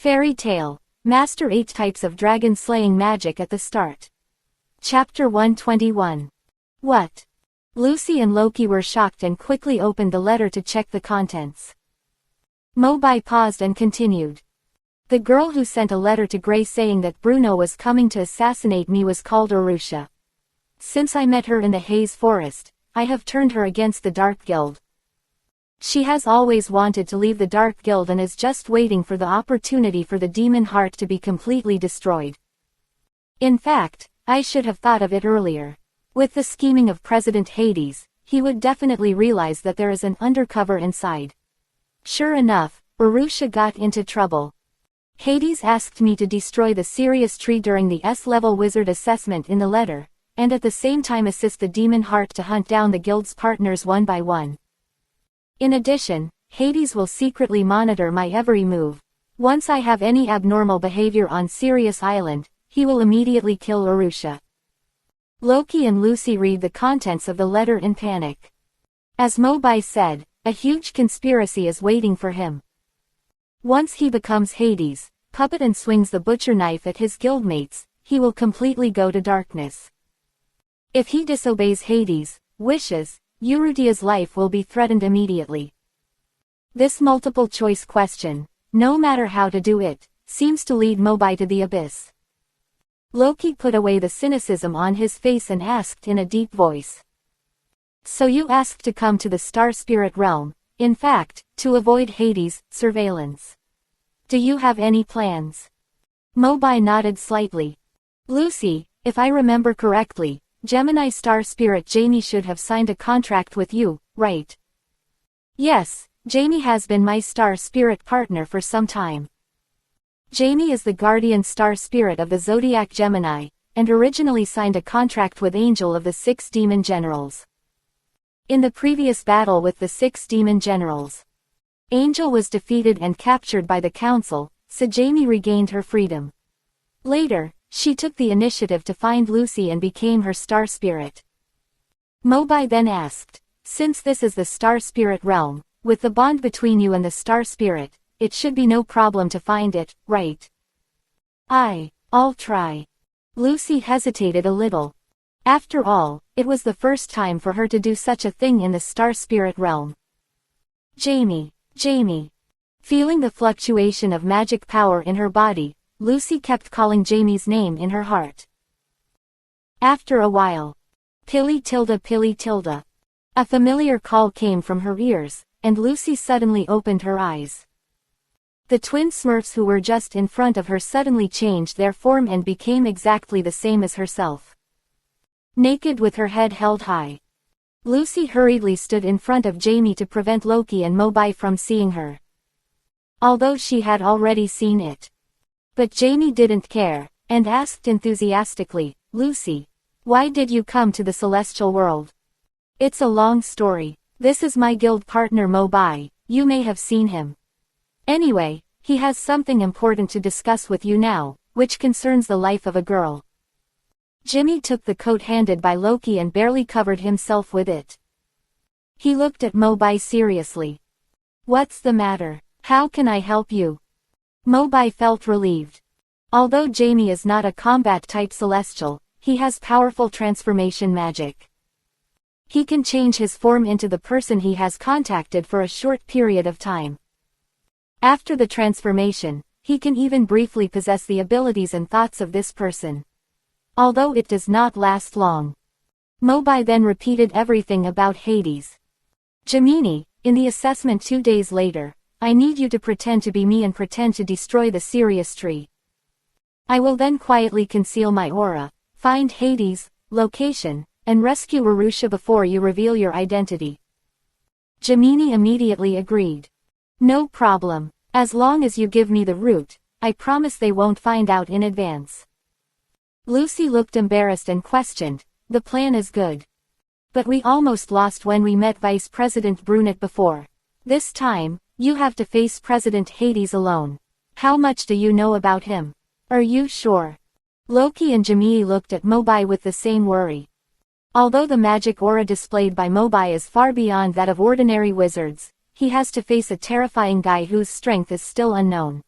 Fairy Tale. Master 8 Types of Dragon Slaying Magic at the Start. Chapter 121. What? Lucy and Loki were shocked and quickly opened the letter to check the contents. Mobai paused and continued. The girl who sent a letter to Gray saying that Bruno was coming to assassinate me was called Arusha. Since I met her in the Haze Forest, I have turned her against the Dark Guild. She has always wanted to leave the Dark Guild and is just waiting for the opportunity for the demon heart to be completely destroyed. In fact, I should have thought of it earlier. With the scheming of President Hades, he would definitely realize that there is an undercover inside. Sure enough, Arusha got into trouble. Hades asked me to destroy the Sirius tree during the S-level wizard assessment in the letter, and at the same time assist the demon heart to hunt down the guild's partners one by one. In addition, Hades will secretly monitor my every move. Once I have any abnormal behavior on Sirius Island, he will immediately kill Arusha. Loki and Lucy read the contents of the letter in panic. As Mobai said, a huge conspiracy is waiting for him. Once he becomes Hades, puppet and swings the butcher knife at his guildmates, he will completely go to darkness. If he disobeys Hades' wishes, Eurydia's life will be threatened immediately. This multiple-choice question, no matter how to do it, seems to lead Mobai to the abyss. Loki put away the cynicism on his face and asked in a deep voice. So you asked to come to the Star Spirit realm, in fact, to avoid Hades' surveillance. Do you have any plans? Mobai nodded slightly. Lucy, if I remember correctly, Gemini Star Spirit Jamie should have signed a contract with you, right? Yes, Jamie has been my Star Spirit partner for some time. Jamie is the guardian Star Spirit of the Zodiac Gemini, and originally signed a contract with Angel of the 6 Demon Generals. In the previous battle with the 6 Demon Generals, Angel was defeated and captured by the Council, so Jamie regained her freedom. Later, she took the initiative to find Lucy and became her Star Spirit. Mobai then asked, since this is the Star Spirit realm, with the bond between you and the Star Spirit, it should be no problem to find it, right? I'll try. Lucy hesitated a little. After all, it was the first time for her to do such a thing in the Star Spirit realm. Jamie. Feeling the fluctuation of magic power in her body, Lucy kept calling Jamie's name in her heart. After a while, Pilly tilde. A familiar call came from her ears, and Lucy suddenly opened her eyes. The twin Smurfs who were just in front of her suddenly changed their form and became exactly the same as herself. Naked with her head held high, Lucy hurriedly stood in front of Jamie to prevent Loki and Mobai from seeing her. Although she had already seen it. But Jamie didn't care, and asked enthusiastically, Lucy, why did you come to the celestial world? It's a long story. This is my guild partner Mobai, you may have seen him. Anyway, he has something important to discuss with you now, which concerns the life of a girl. Jimmy took the coat handed by Loki and barely covered himself with it. He looked at Mobai seriously. What's the matter? How can I help you? Mobai felt relieved. Although Jamie is not a combat-type celestial, he has powerful transformation magic. He can change his form into the person he has contacted for a short period of time. After the transformation, he can even briefly possess the abilities and thoughts of this person. Although it does not last long. Mobai then repeated everything about Hades. Gemini, in the assessment 2 days later, I need you to pretend to be me and pretend to destroy the Sirius tree. I will then quietly conceal my aura, find Hades' location, and rescue Arusha before you reveal your identity. Gemini immediately agreed. No problem, as long as you give me the route, I promise they won't find out in advance. Lucy looked embarrassed and questioned, the plan is good. But we almost lost when we met Vice President Brunet before. This time, you have to face President Hades alone. How much do you know about him? Are you sure? Loki and Jamie looked at Mobai with the same worry. Although the magic aura displayed by Mobai is far beyond that of ordinary wizards, he has to face a terrifying guy whose strength is still unknown.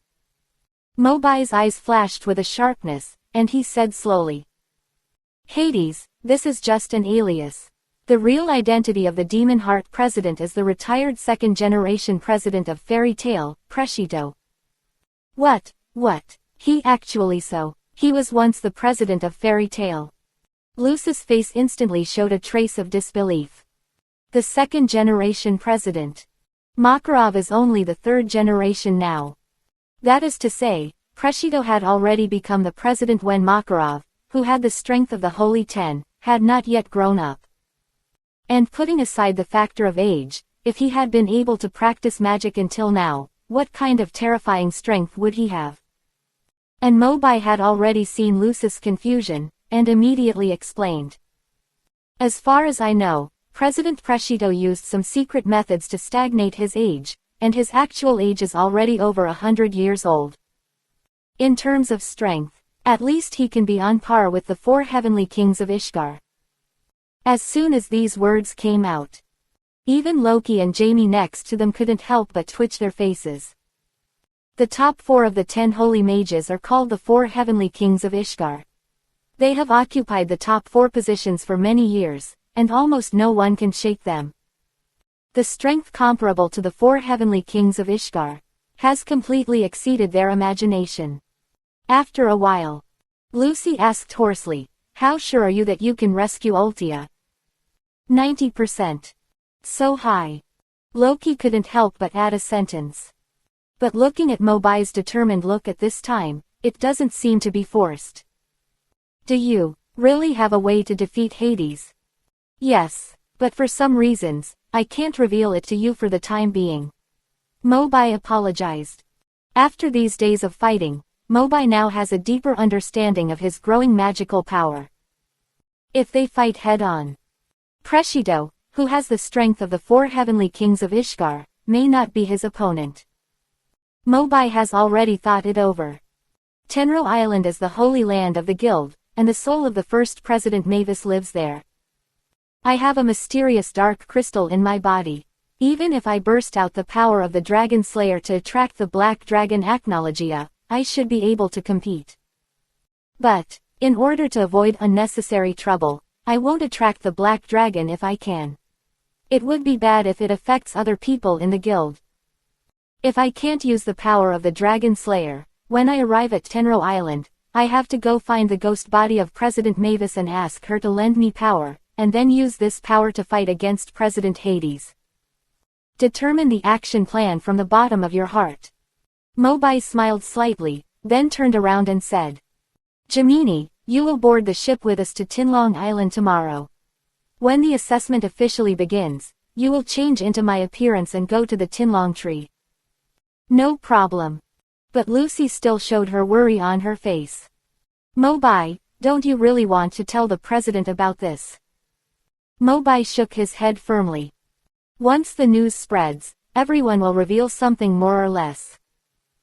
Mobi's eyes flashed with a sharpness, and he said slowly. Hades, this is just an alias. The real identity of the Demon Heart president is the retired second-generation president of Fairy Tale, Crescito. What? He actually so. He was once the president of Fairy Tale. Lucy's face instantly showed a trace of disbelief. The second-generation president. Makarov is only the third generation now. That is to say, Crescito had already become the president when Makarov, who had the strength of the Holy Ten, had not yet grown up. And putting aside the factor of age, if he had been able to practice magic until now, what kind of terrifying strength would he have? And Mobi had already seen Lucy's confusion, and immediately explained. As far as I know, President Crescito used some secret methods to stagnate his age, and his actual age is already over 100 years old. In terms of strength, at least he can be on par with the 4 heavenly kings of Ishgard. As soon as these words came out, even Loki and Jamie next to them couldn't help but twitch their faces. The top 4 of the 10 holy mages are called the 4 heavenly kings of Ishgard. They have occupied the top 4 positions for many years, and almost no one can shake them. The strength comparable to the 4 heavenly kings of Ishgard has completely exceeded their imagination. After a while, Lucy asked hoarsely, "How sure are you that you can rescue Ultia?" 90%. So high. Loki couldn't help but add a sentence. But looking at Mobi's determined look at this time, it doesn't seem to be forced. Do you really have a way to defeat Hades? Yes, but for some reasons, I can't reveal it to you for the time being. Mobi apologized. After these days of fighting, Mobi now has a deeper understanding of his growing magical power. If they fight head-on, Crescito, who has the strength of the 4 heavenly kings of Ishgard, may not be his opponent. Mobi has already thought it over. Tenro Island is the holy land of the guild, and the soul of the first president Mavis lives there. I have a mysterious dark crystal in my body. Even if I burst out the power of the Dragon Slayer to attract the Black Dragon Acnologia, I should be able to compete. But, in order to avoid unnecessary trouble, I won't attract the Black Dragon if I can. It would be bad if it affects other people in the guild. If I can't use the power of the Dragon Slayer, when I arrive at Tenro Island, I have to go find the ghost body of President Mavis and ask her to lend me power, and then use this power to fight against President Hades. Determine the action plan from the bottom of your heart. Mobi smiled slightly, then turned around and said, Gemini, you will board the ship with us to Tinlong Island tomorrow. When the assessment officially begins, you will change into my appearance and go to the Tinlong tree. No problem. But Lucy still showed her worry on her face. Mobi, don't you really want to tell the president about this? Mobi shook his head firmly. Once the news spreads, everyone will reveal something more or less.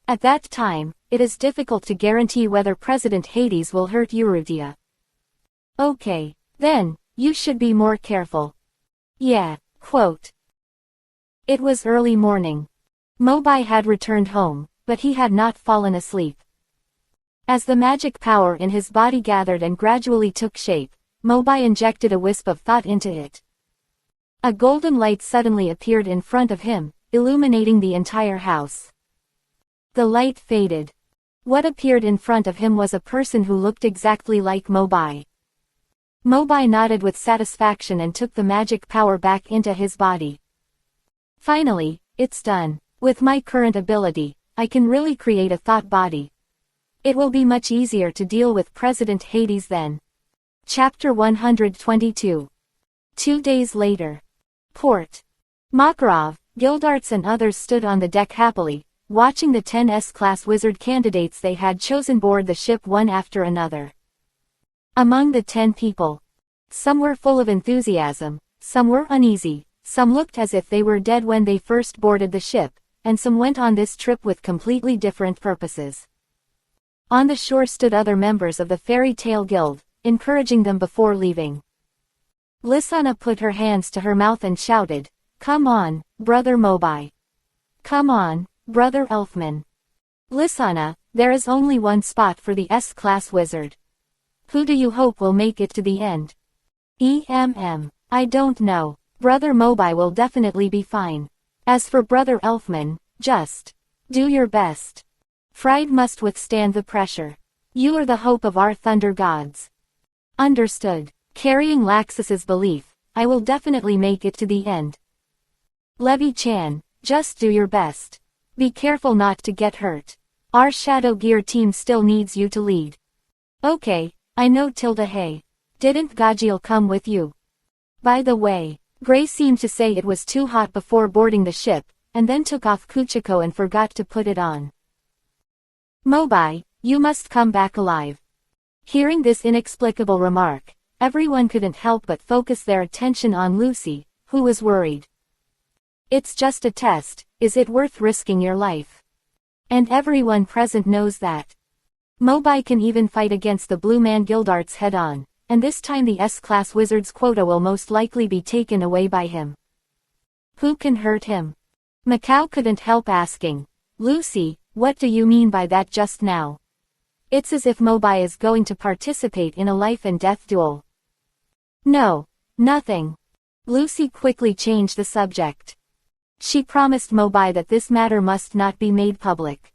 At that time, it is difficult to guarantee whether President Hades will hurt Eurydia. Okay, then, you should be more careful. Yeah, quote. It was early morning. Mobi had returned home, but he had not fallen asleep. As the magic power in his body gathered and gradually took shape, Mobi injected a wisp of thought into it. A golden light suddenly appeared in front of him, illuminating the entire house. The light faded. What appeared in front of him was a person who looked exactly like Mobi. Mobi nodded with satisfaction and took the magic power back into his body. Finally, it's done. With my current ability, I can really create a thought body. It will be much easier to deal with President Hades then. Chapter 122. 2 days later. Port. Makarov, Gildarts and others stood on the deck happily, watching the 10 S-class wizard candidates they had chosen board the ship one after another. Among the 10 people, some were full of enthusiasm, some were uneasy, some looked as if they were dead when they first boarded the ship, and some went on this trip with completely different purposes. On the shore stood other members of the Fairy Tale Guild, encouraging them before leaving. Lysana put her hands to her mouth and shouted, "Come on, Brother Mobi. Come on, Brother Elfman." Lysana, There is only one spot for the S-class wizard. Who do you hope will make it to the end? I don't know. Brother Mobi will definitely be fine. As for Brother Elfman, just do your best. Fried must withstand the pressure. You are the hope of our thunder gods. Understood. Carrying Laxus's belief, I will definitely make it to the end. Levy-chan, just do your best. Be careful not to get hurt. Our Shadow Gear team still needs you to lead. Okay, I know Tilda. Hey, didn't Gajil come with you? By the way, Gray seemed to say it was too hot before boarding the ship, and then took off Kuchiko and forgot to put it on. Mobi, you must come back alive. Hearing this inexplicable remark, everyone couldn't help but focus their attention on Lucy, who was worried. It's just a test, is it worth risking your life? And everyone present knows that. Mobi can even fight against the Blue Man Guildarts head-on, and this time the S-class wizard's quota will most likely be taken away by him. Who can hurt him? Macau couldn't help asking. Lucy, what do you mean by that just now? It's as if Mobi is going to participate in a life-and-death duel. No, nothing. Lucy quickly changed the subject. She promised Mobi that this matter must not be made public.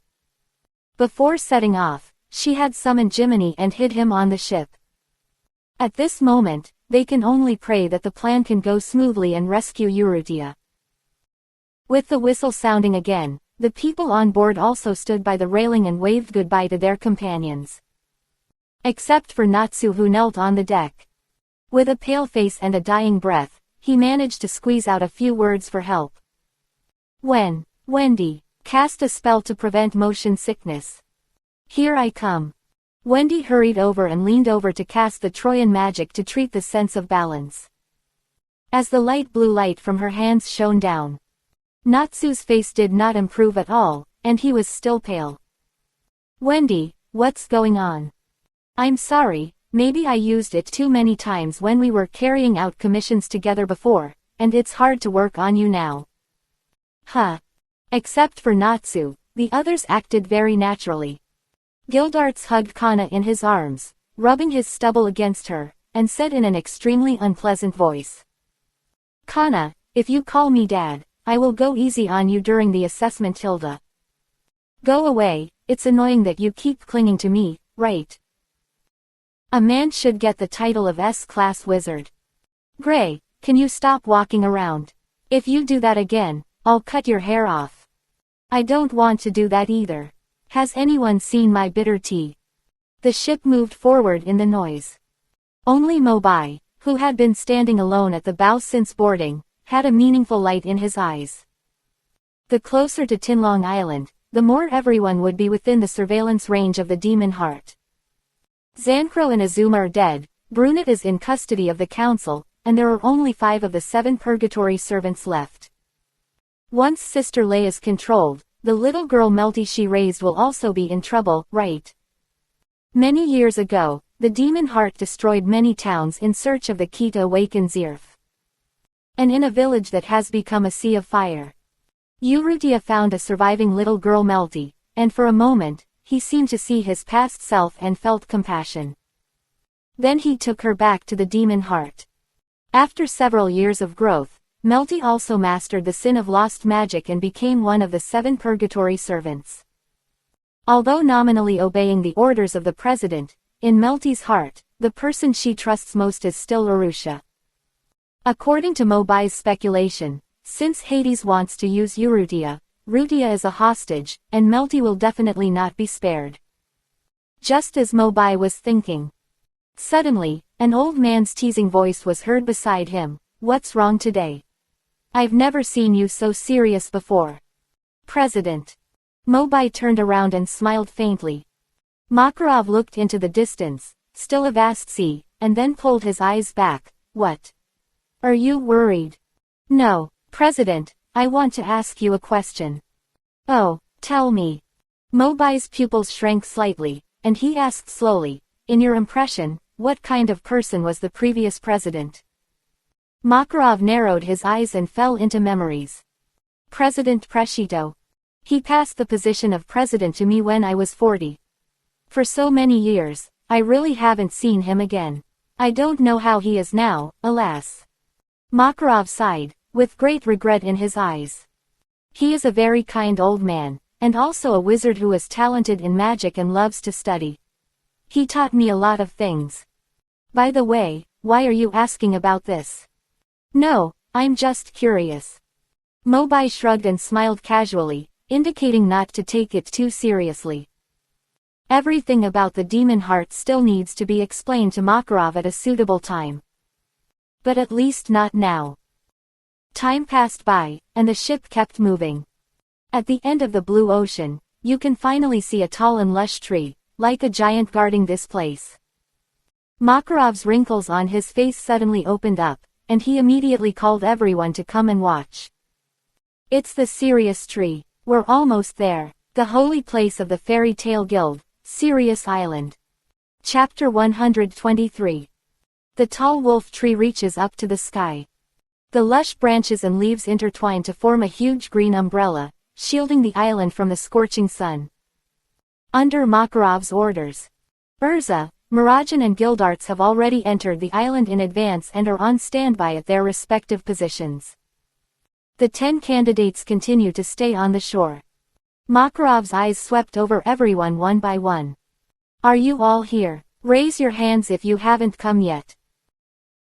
Before setting off, she had summoned Jiminy and hid him on the ship. At this moment, they can only pray that the plan can go smoothly and rescue Urrutia. With the whistle sounding again, the people on board also stood by the railing and waved goodbye to their companions. Except for Natsu, who knelt on the deck. With a pale face and a dying breath, he managed to squeeze out a few words for help. Wendy, cast a spell to prevent motion sickness. Here I come. Wendy hurried over and leaned over to cast the Trojan magic to treat the sense of balance. As the light blue light from her hands shone down, Natsu's face did not improve at all, and he was still pale. Wendy, what's going on? I'm sorry, maybe I used it too many times when we were carrying out commissions together before, and it's hard to work on you now. Huh. Except for Natsu, the others acted very naturally. Guildarts hugged Kana in his arms, rubbing his stubble against her, and said in an extremely unpleasant voice. Kana, if you call me Dad, I will go easy on you during the assessment. Hilda. Go away, it's annoying that you keep clinging to me, right? A man should get the title of S-class wizard. Gray, can you stop walking around? If you do that again, I'll cut your hair off. I don't want to do that either. Has anyone seen my bitter tea? The ship moved forward in the noise. Only Mobi, who had been standing alone at the bow since boarding, had a meaningful light in his eyes. The closer to Tinlong Island, the more everyone would be within the surveillance range of the Demon Heart. Zancro and Azuma are dead, Brunette is in custody of the council, and there are only 5 of the 7 purgatory servants left. Once Sister Lei is controlled, the little girl Melty she raised will also be in trouble, right? Many years ago, the Demon Heart destroyed many towns in search of the key to awaken Zirf. And in a village that has become a sea of fire, Urrutia found a surviving little girl Melty, and for a moment, he seemed to see his past self and felt compassion. Then he took her back to the Demon Heart. After several years of growth, Melty also mastered the sin of lost magic and became one of the 7 purgatory servants. Although nominally obeying the orders of the president, in Melty's heart, the person she trusts most is still Urrutia. According to Mobi's speculation, since Hades wants to use Urrutia is a hostage, and Melty will definitely not be spared. Just as Mobi was thinking. Suddenly, an old man's teasing voice was heard beside him. What's wrong today? I've never seen you so serious before. President. Mobi turned around and smiled faintly. Makarov looked into the distance, still a vast sea, and then pulled his eyes back. What? Are you worried? No, President, I want to ask you a question. Oh, tell me. Mobi's pupils shrank slightly, and he asked slowly, in your impression, what kind of person was the previous president? Makarov narrowed his eyes and fell into memories. President Preshito. He passed the position of president to me when I was 40. For so many years, I really haven't seen him again. I don't know how he is now, alas. Makarov sighed, with great regret in his eyes. He is a very kind old man, and also a wizard who is talented in magic and loves to study. He taught me a lot of things. By the way, why are you asking about this? No, I'm just curious. Mobai shrugged and smiled casually, indicating not to take it too seriously. Everything about the demon heart still needs to be explained to Makarov at a suitable time. But at least not now. Time passed by, and the ship kept moving. At the end of the blue ocean, you can finally see a tall and lush tree, like a giant guarding this place. Makarov's wrinkles on his face suddenly opened up, and he immediately called everyone to come and watch. It's the Sirius tree. We're almost there. The holy place of the Fairy Tale Guild, Sirius Island. Chapter 123. The tall wolf tree reaches up to the sky. The lush branches and leaves intertwine to form a huge green umbrella, shielding the island from the scorching sun. Under Makarov's orders, Urza, Mirajan and Gildarts have already entered the island in advance and are on standby at their respective positions. The 10 candidates continue to stay on the shore. Makarov's eyes swept over everyone one by one. Are you all here? Raise your hands if you haven't come yet.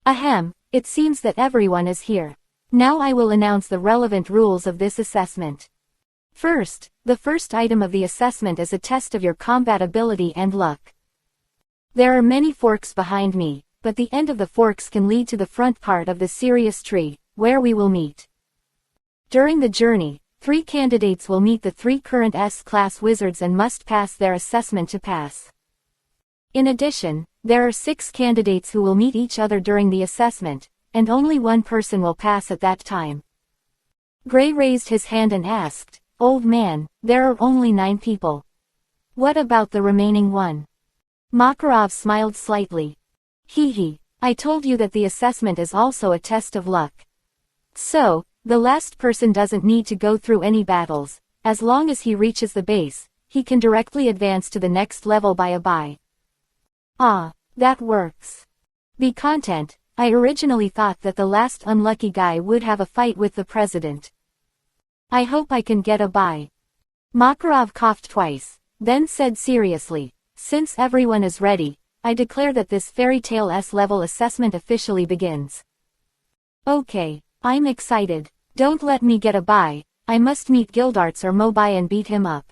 Ahem, it seems that everyone is here. Now I will announce the relevant rules of this assessment. First, the first item of the assessment is a test of your combat ability and luck. There are many forks behind me, but the end of the forks can lead to the front part of the Sirius tree, where we will meet. During the journey, 3 candidates will meet the 3 current S-class wizards and must pass their assessment to pass. In addition, there are 6 candidates who will meet each other during the assessment, and only one person will pass at that time. Gray raised his hand and asked, "Old man, there are only 9 people. What about the remaining one?" Makarov smiled slightly. Hee, I told you that the assessment is also a test of luck. So, the last person doesn't need to go through any battles. As long as he reaches the base, he can directly advance to the next level by a buy. Ah, that works. Be content. I originally thought that the last unlucky guy would have a fight with the president. I hope I can get a buy. Makarov coughed twice, then said seriously, since everyone is ready, I declare that this Fairy Tale S-level assessment officially begins. Okay. I'm excited. Don't let me get a buy. I must meet Gildarts or Mobai and beat him up.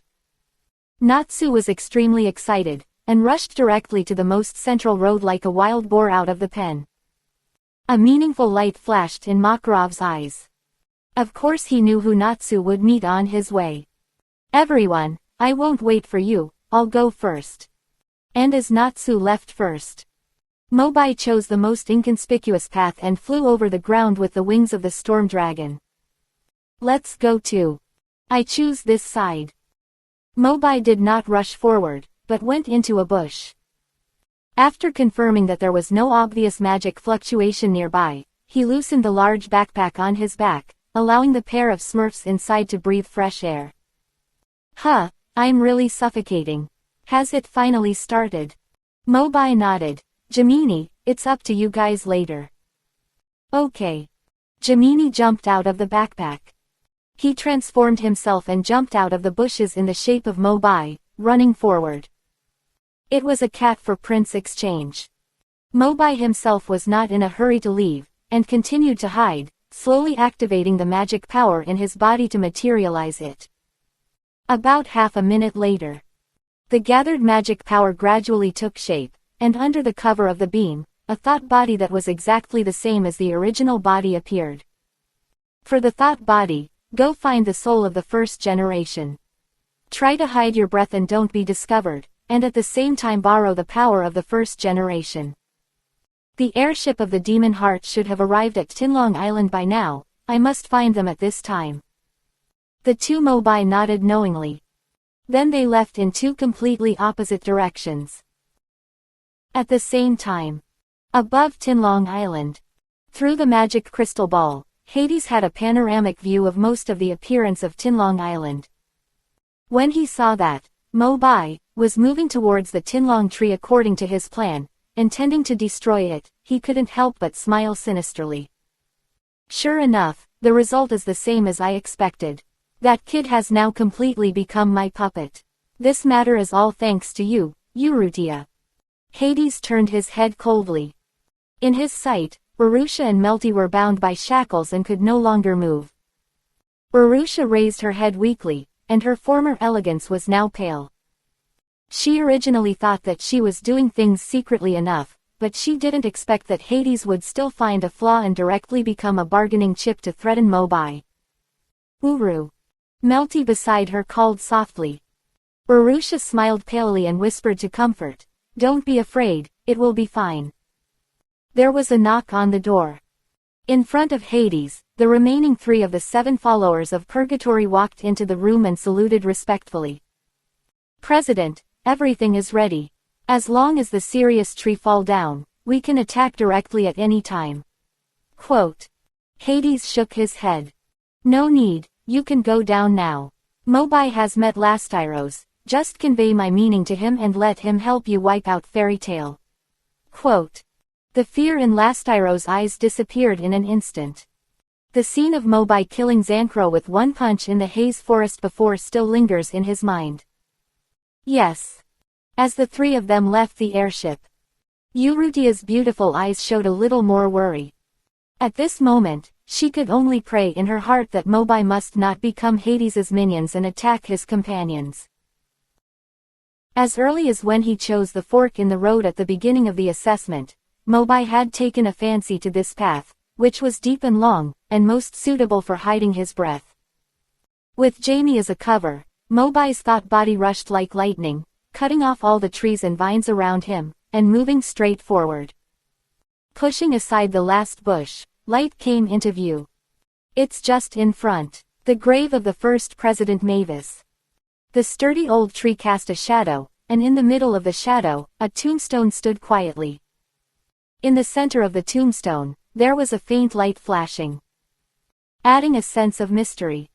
Natsu was extremely excited, and rushed directly to the most central road like a wild boar out of the pen. A meaningful light flashed in Makarov's eyes. Of course he knew who Natsu would meet on his way. Everyone, I won't wait for you, I'll go first. And as Natsu left first, Mobai chose the most inconspicuous path and flew over the ground with the wings of the storm dragon. Let's go too. I choose this side. Mobai did not rush forward, but went into a bush. After confirming that there was no obvious magic fluctuation nearby, he loosened the large backpack on his back, allowing the pair of Smurfs inside to breathe fresh air. Huh, I'm really suffocating. Has it finally started? Mobai nodded. Gemini, it's up to you guys later. Okay. Gemini jumped out of the backpack. He transformed himself and jumped out of the bushes in the shape of Mobai, running forward. It was a cat for prince exchange. Mobai himself was not in a hurry to leave, and continued to hide, slowly activating the magic power in his body to materialize it. About half a minute later, the gathered magic power gradually took shape, and under the cover of the beam, a thought body that was exactly the same as the original body appeared. For the thought body, go find the soul of the first generation. Try to hide your breath and don't be discovered, and at the same time borrow the power of the first generation. The airship of the demon heart should have arrived at Tinlong Island by now. I must find them at this time. The 2 Mobai nodded knowingly. Then they left in 2 completely opposite directions. At the same time, above Tinlong Island, through the magic crystal ball, Hades had a panoramic view of most of the appearance of Tinlong Island. When he saw that Mobai was moving towards the Tinlong tree according to his plan, intending to destroy it, he couldn't help but smile sinisterly. Sure enough, the result is the same as I expected. That kid has now completely become my puppet. This matter is all thanks to you, Urrutia. Hades turned his head coldly. In his sight, Urusha and Melty were bound by shackles and could no longer move. Urusha raised her head weakly, and her former elegance was now pale. She originally thought that she was doing things secretly enough, but she didn't expect that Hades would still find a flaw and directly become a bargaining chip to threaten Mobai. Uru. Melty beside her called softly. Urusha smiled palely and whispered to comfort, "Don't be afraid, it will be fine." There was a knock on the door. In front of Hades, the remaining 3 of the 7 followers of Purgatory walked into the room and saluted respectfully. "President, everything is ready. As long as the serious tree fall down, we can attack directly at any time." Quote. Hades shook his head. "No need, you can go down now. Mobai has met Lastyros, just convey my meaning to him and let him help you wipe out Fairy Tale." Quote. The fear in Lastyros' eyes disappeared in an instant. The scene of Mobai killing Xancro with one punch in the haze forest before still lingers in his mind. "Yes." As the 3 of them left the airship, Urrutia's beautiful eyes showed a little more worry. At this moment, she could only pray in her heart that Mobai must not become Hades's minions and attack his companions. As early as when he chose the fork in the road at the beginning of the assessment, Mobai had taken a fancy to this path, which was deep and long, and most suitable for hiding his breath. With Jamie as a cover, Mobai's thought body rushed like lightning, cutting off all the trees and vines around him, and moving straight forward. Pushing aside the last bush, light came into view. It's just in front, the grave of the first President Mavis. The sturdy old tree cast a shadow, and in the middle of the shadow, a tombstone stood quietly. In the center of the tombstone, there was a faint light flashing, adding a sense of mystery.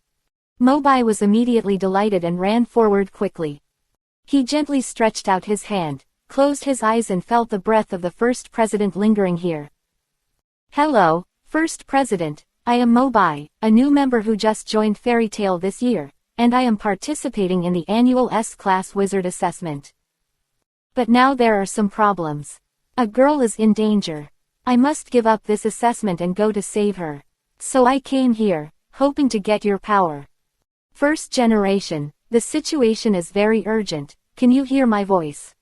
Mobai was immediately delighted and ran forward quickly. He gently stretched out his hand, closed his eyes and felt the breath of the first president lingering here. "Hello, First President, I am Mobai, a new member who just joined Fairy Tale this year, and I am participating in the annual S-Class Wizard Assessment. But now there are some problems. A girl is in danger. I must give up this assessment and go to save her. So I came here, hoping to get your power. First generation, the situation is very urgent, can you hear my voice?"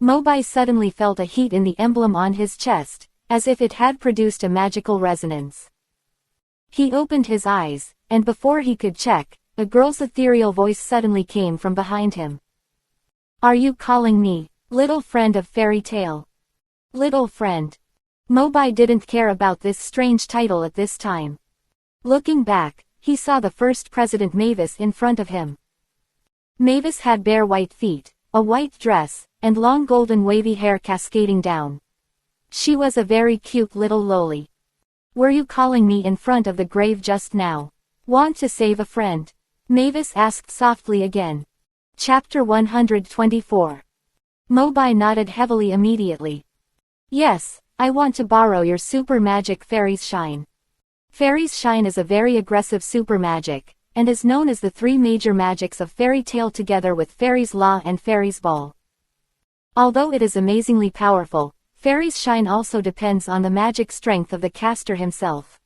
Mobai suddenly felt a heat in the emblem on his chest, as if it had produced a magical resonance. He opened his eyes, and before he could check, a girl's ethereal voice suddenly came from behind him. "Are you calling me, little friend of Fairy Tale?" Little friend. Mobai didn't care about this strange title at this time. Looking back, he saw the first President Mavis in front of him. Mavis had bare white feet, a white dress, and long golden wavy hair cascading down. She was a very cute little loli. "Were you calling me in front of the grave just now? Want to save a friend?" Mavis asked softly again. Chapter 124. Mobai nodded heavily immediately. "Yes, I want to borrow your super magic Fairy's Shine." Fairy's Shine is a very aggressive super magic, and is known as the 3 major magics of Fairy Tale together with Fairy's Law and Fairy's Ball. Although it is amazingly powerful, Fairy's Shine also depends on the magic strength of the caster himself.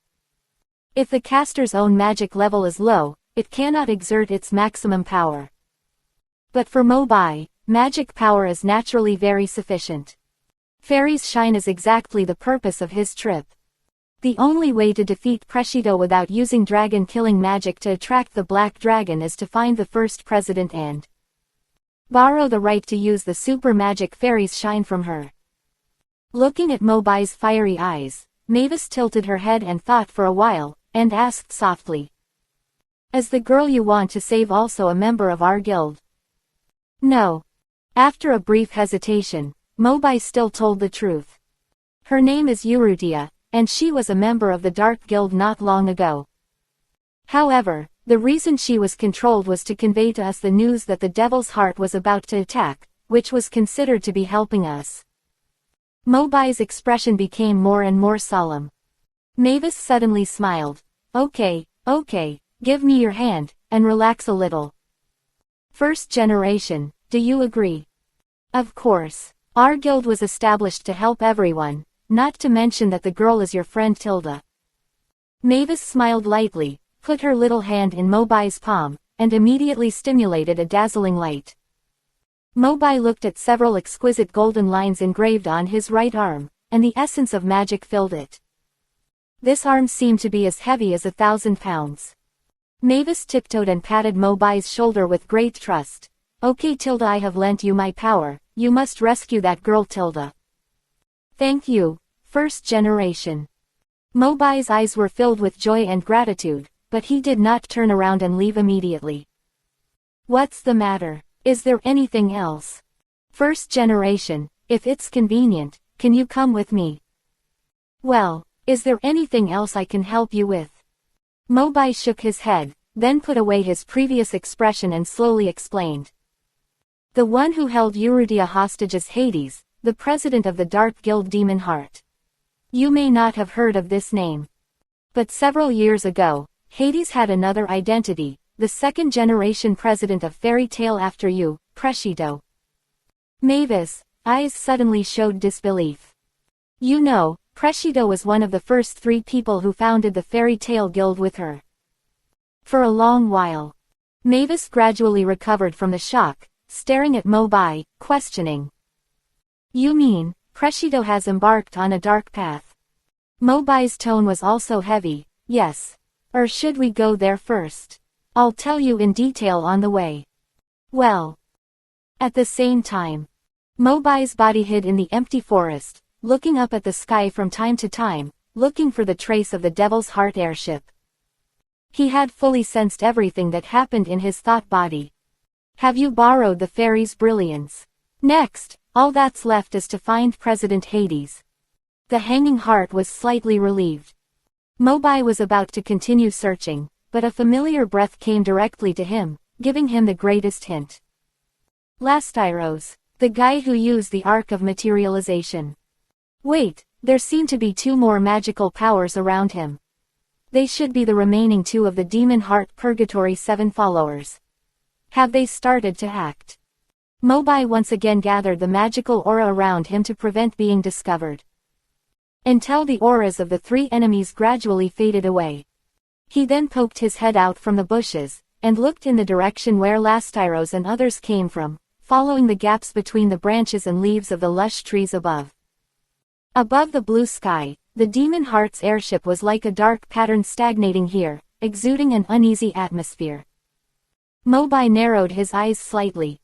If the caster's own magic level is low, it cannot exert its maximum power. But for Mobai, magic power is naturally very sufficient. Fairy's Shine is exactly the purpose of his trip. The only way to defeat Preshido without using dragon-killing magic to attract the Black Dragon is to find the first president and borrow the right to use the super magic Fairy's Shine from her. Looking at Mobai's fiery eyes, Mavis tilted her head and thought for a while, and asked softly. "Is the girl you want to save also a member of our guild?" "No." After a brief hesitation, Mobai still told the truth. "Her name is Urrutia, and she was a member of the Dark Guild not long ago. However, the reason she was controlled was to convey to us the news that the devil's heart was about to attack, which was considered to be helping us. Mobi's expression became more and more solemn. Mavis suddenly smiled. Okay, give me your hand, and relax a little. First generation, do you agree? Of course. Our guild was established to help everyone, not to mention that the girl is your friend Tilda. Mavis smiled lightly, put her little hand in Mobi's palm, and immediately stimulated a dazzling light. Mobi looked at several exquisite golden lines engraved on his right arm, and the essence of magic filled it. This arm seemed to be as heavy as 1,000 pounds. Mavis tiptoed and patted Mobi's shoulder with great trust. Okay Tilda, I have lent you my power, you must rescue that girl Tilda. Thank you, first generation. Mobi's eyes were filled with joy and gratitude, but he did not turn around and leave immediately. What's the matter? Is there anything else? First generation, if it's convenient, can you come with me? Well, is there anything else I can help you with? Mobi shook his head, then put away his previous expression and slowly explained. The one who held Eurydia hostage is Hades, the president of the Dark Guild Demon Heart. You may not have heard of this name. But several years ago, Hades had another identity, the second-generation president of Fairy Tale After You, Crescito. Mavis' eyes suddenly showed disbelief. You know, Crescito was one of the first 3 people who founded the Fairy Tale Guild with her. For a long while, Mavis gradually recovered from the shock, staring at Mobi, questioning. You mean, Crescito has embarked on a dark path? Mobi's tone was also heavy. Yes. Or should we go there first? I'll tell you in detail on the way. Well. At the same time, Mobi's body hid in the empty forest, looking up at the sky from time to time, looking for the trace of the Devil's Heart airship. He had fully sensed everything that happened in his thought body. Have you borrowed the fairy's brilliance? Next, all that's left is to find President Hades. The Hanging Heart was slightly relieved. Mobi was about to continue searching, but a familiar breath came directly to him, giving him the greatest hint. Lastyros, the guy who used the Ark of Materialization. Wait, there seem to be 2 more magical powers around him. They should be the remaining 2 of the Demon Heart Purgatory 7 followers. Have they started to act? Mobi once again gathered the magical aura around him to prevent being discovered. Until the auras of the 3 enemies gradually faded away. He then poked his head out from the bushes, and looked in the direction where Lastyros and others came from, following the gaps between the branches and leaves of the lush trees above. Above the blue sky, the Demon Heart's airship was like a dark pattern stagnating here, exuding an uneasy atmosphere. Mobi narrowed his eyes slightly.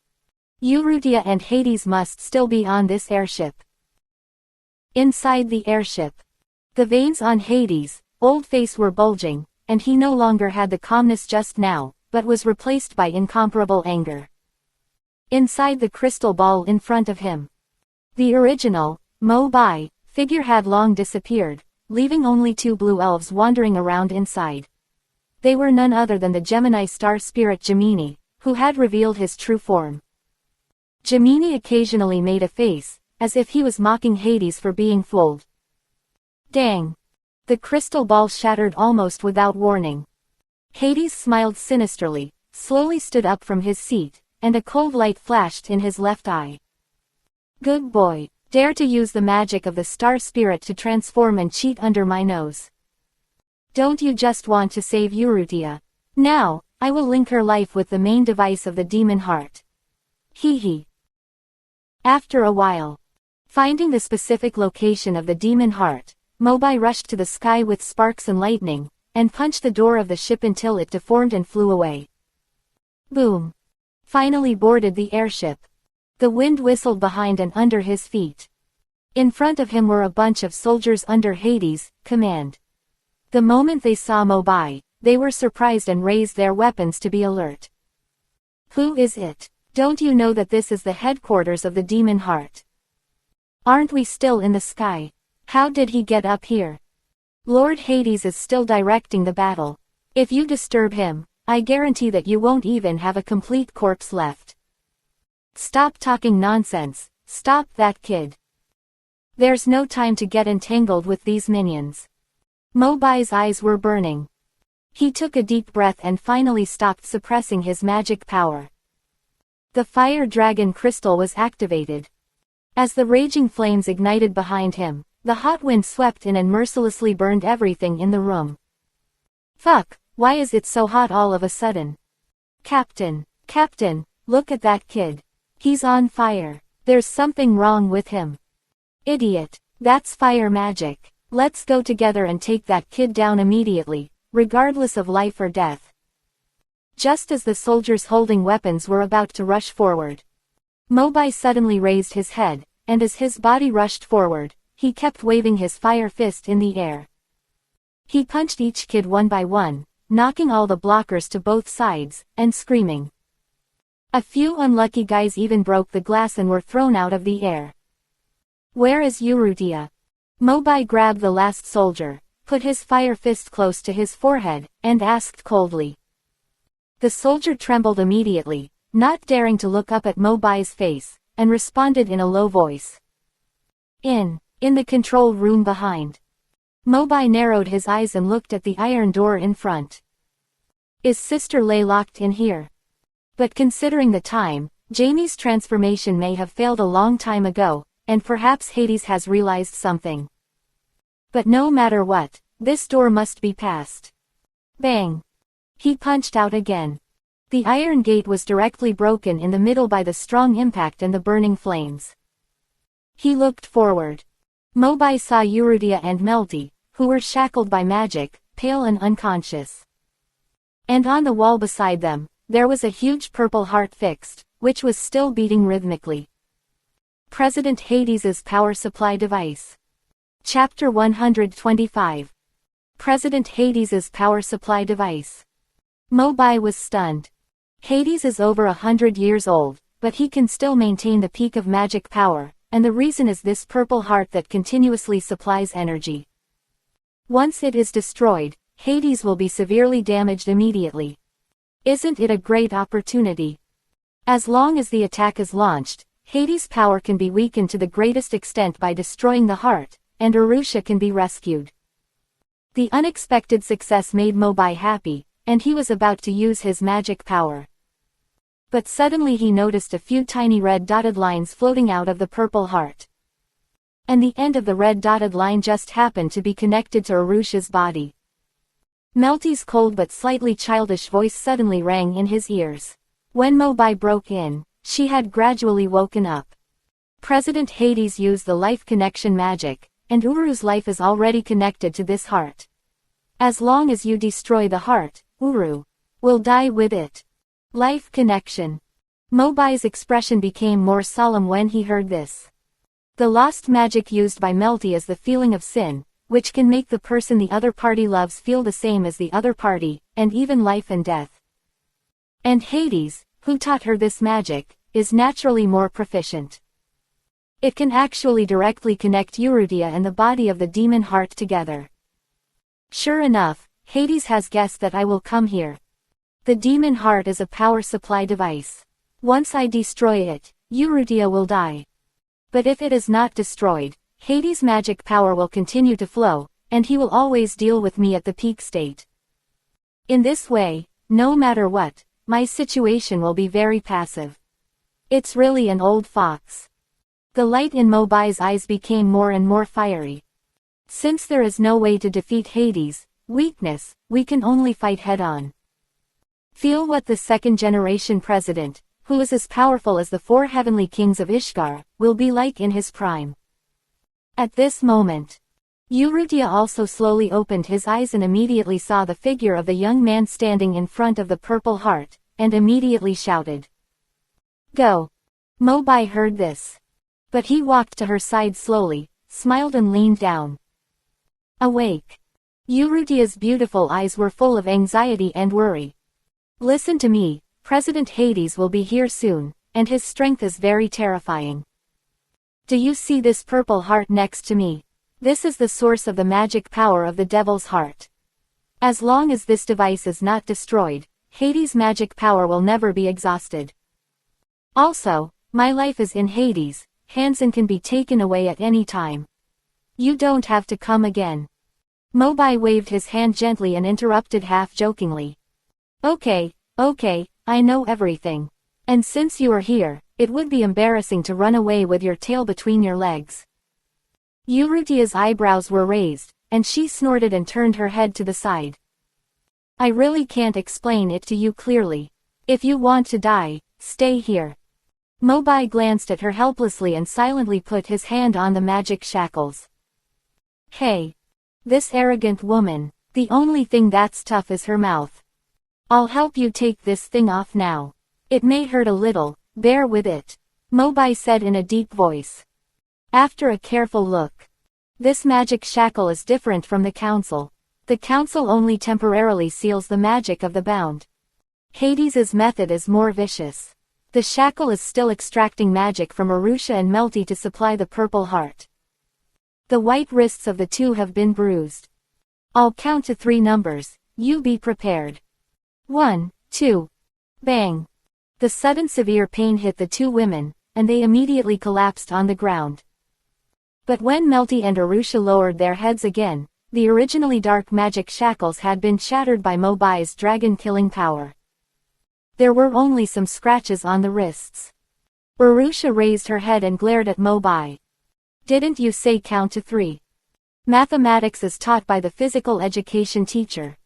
Eurydia and Hades must still be on this airship. Inside the airship, the veins on Hades' old face were bulging, and he no longer had the calmness just now, but was replaced by incomparable anger. Inside the crystal ball in front of him, the original, Mobi, figure had long disappeared, leaving only 2 blue elves wandering around inside. They were none other than the Gemini star spirit Gemini, who had revealed his true form. Gemini occasionally made a face, as if he was mocking Hades for being fooled. Dang! The crystal ball shattered almost without warning. Hades smiled sinisterly, slowly stood up from his seat, and a cold light flashed in his left eye. Good boy, dare to use the magic of the star spirit to transform and cheat under my nose. Don't you just want to save Eurydia? Now, I will link her life with the main device of the Demon Heart. Hee hee. After a while, finding the specific location of the Demon Heart, Mobi rushed to the sky with sparks and lightning, and punched the door of the ship until it deformed and flew away. Boom! Finally boarded the airship. The wind whistled behind and under his feet. In front of him were a bunch of soldiers under Hades' command. The moment they saw Mobi, they were surprised and raised their weapons to be alert. Who is it? Don't you know that this is the headquarters of the Demon Heart? Aren't we still in the sky? How did he get up here? Lord Hades is still directing the battle. If you disturb him, I guarantee that you won't even have a complete corpse left. Stop talking nonsense, stop that kid. There's no time to get entangled with these minions. Mobai's eyes were burning. He took a deep breath and finally stopped suppressing his magic power. The fire dragon crystal was activated. As the raging flames ignited behind him, the hot wind swept in and mercilessly burned everything in the room. Fuck, why is it so hot all of a sudden? Captain, look at that kid. He's on fire. There's something wrong with him. Idiot, that's fire magic. Let's go together and take that kid down immediately, regardless of life or death. Just as the soldiers holding weapons were about to rush forward, Mobai suddenly raised his head, and as his body rushed forward, he kept waving his fire fist in the air. He punched each kid one by one, knocking all the blockers to both sides, and screaming. A few unlucky guys even broke the glass and were thrown out of the air. Where is Urrutia? Mobai grabbed the last soldier, put his fire fist close to his forehead, and asked coldly. The soldier trembled immediately, not daring to look up at Mobai's face, and responded in a low voice. In the control room behind. Mobai narrowed his eyes and looked at the iron door in front. Is Sister Lei locked in here? But considering the time, Jamie's transformation may have failed a long time ago, and perhaps Hades has realized something. But no matter what, this door must be passed. Bang! He punched out again. The iron gate was directly broken in the middle by the strong impact and the burning flames. He looked forward. Mobai saw Urrutia and Melty, who were shackled by magic, pale and unconscious. And on the wall beside them, there was a huge purple heart fixed, which was still beating rhythmically. President Hades's power supply device. Chapter 125. President Hades's power supply device. Mobai was stunned. Hades is over 100 years old, but he can still maintain the peak of magic power, and the reason is this purple heart that continuously supplies energy. Once it is destroyed, Hades will be severely damaged immediately. Isn't it a great opportunity? As long as the attack is launched, Hades' power can be weakened to the greatest extent by destroying the heart, and Urrutia can be rescued. The unexpected success made Mobai happy, and he was about to use his magic power. But suddenly he noticed a few tiny red dotted lines floating out of the purple heart. And the end of the red dotted line just happened to be connected to Urrutia's body. Melty's cold but slightly childish voice suddenly rang in his ears. When Mobai broke in, she had gradually woken up. President Hades used the life connection magic, and Uru's life is already connected to this heart. As long as you destroy the heart, Uru will die with it. Life connection. Mobai's expression became more solemn when he heard this. The lost magic used by Melty is the feeling of sin, which can make the person the other party loves feel the same as the other party, and even life and death. And Hades, who taught her this magic, is naturally more proficient. It can actually directly connect Urrutia and the body of the demon heart together. Sure enough, Hades has guessed that I will come here. The demon heart is a power supply device. Once I destroy it, Urrutia will die. But if it is not destroyed, Hades' magic power will continue to flow, and he will always deal with me at the peak state. In this way, no matter what, my situation will be very passive. It's really an old fox. The light in Mobai's eyes became more and more fiery. Since there is no way to defeat Hades' weakness, we can only fight head-on. Feel what the second-generation president, who is as powerful as the 4 heavenly kings of Ishgar, will be like in his prime. At this moment, Urrutia also slowly opened his eyes and immediately saw the figure of the young man standing in front of the purple heart, and immediately shouted. Go! Mobai heard this. But he walked to her side slowly, smiled and leaned down. Awake! Urrutia's beautiful eyes were full of anxiety and worry. Listen to me, President Hades will be here soon, and his strength is very terrifying. Do you see this purple heart next to me? This is the source of the magic power of the devil's heart. As long as this device is not destroyed, Hades' magic power will never be exhausted. Also, my life is in Hades, Hansen can be taken away at any time. You don't have to come again. Mobai waved his hand gently and interrupted half-jokingly. Okay, I know everything. And since you are here, it would be embarrassing to run away with your tail between your legs. Urutia's eyebrows were raised, and she snorted and turned her head to the side. I really can't explain it to you clearly. If you want to die, stay here. Mobai glanced at her helplessly and silently put his hand on the magic shackles. Hey. This arrogant woman, the only thing that's tough is her mouth. I'll help you take this thing off now. It may hurt a little, bear with it. Mobai said in a deep voice. After a careful look. This magic shackle is different from the council. The council only temporarily seals the magic of the bound. Hades' method is more vicious. The shackle is still extracting magic from Arusha and Melty to supply the purple heart. The white wrists of the two have been bruised. I'll count to 3 numbers, you be prepared. 1, 2. Bang. The sudden severe pain hit the 2 women, and they immediately collapsed on the ground. But when Melty and Arusha lowered their heads again, the originally dark magic shackles had been shattered by Mobai's dragon-killing power. There were only some scratches on the wrists. Arusha raised her head and glared at Mobai. Didn't you say count to 3? Mathematics is taught by the physical education teacher.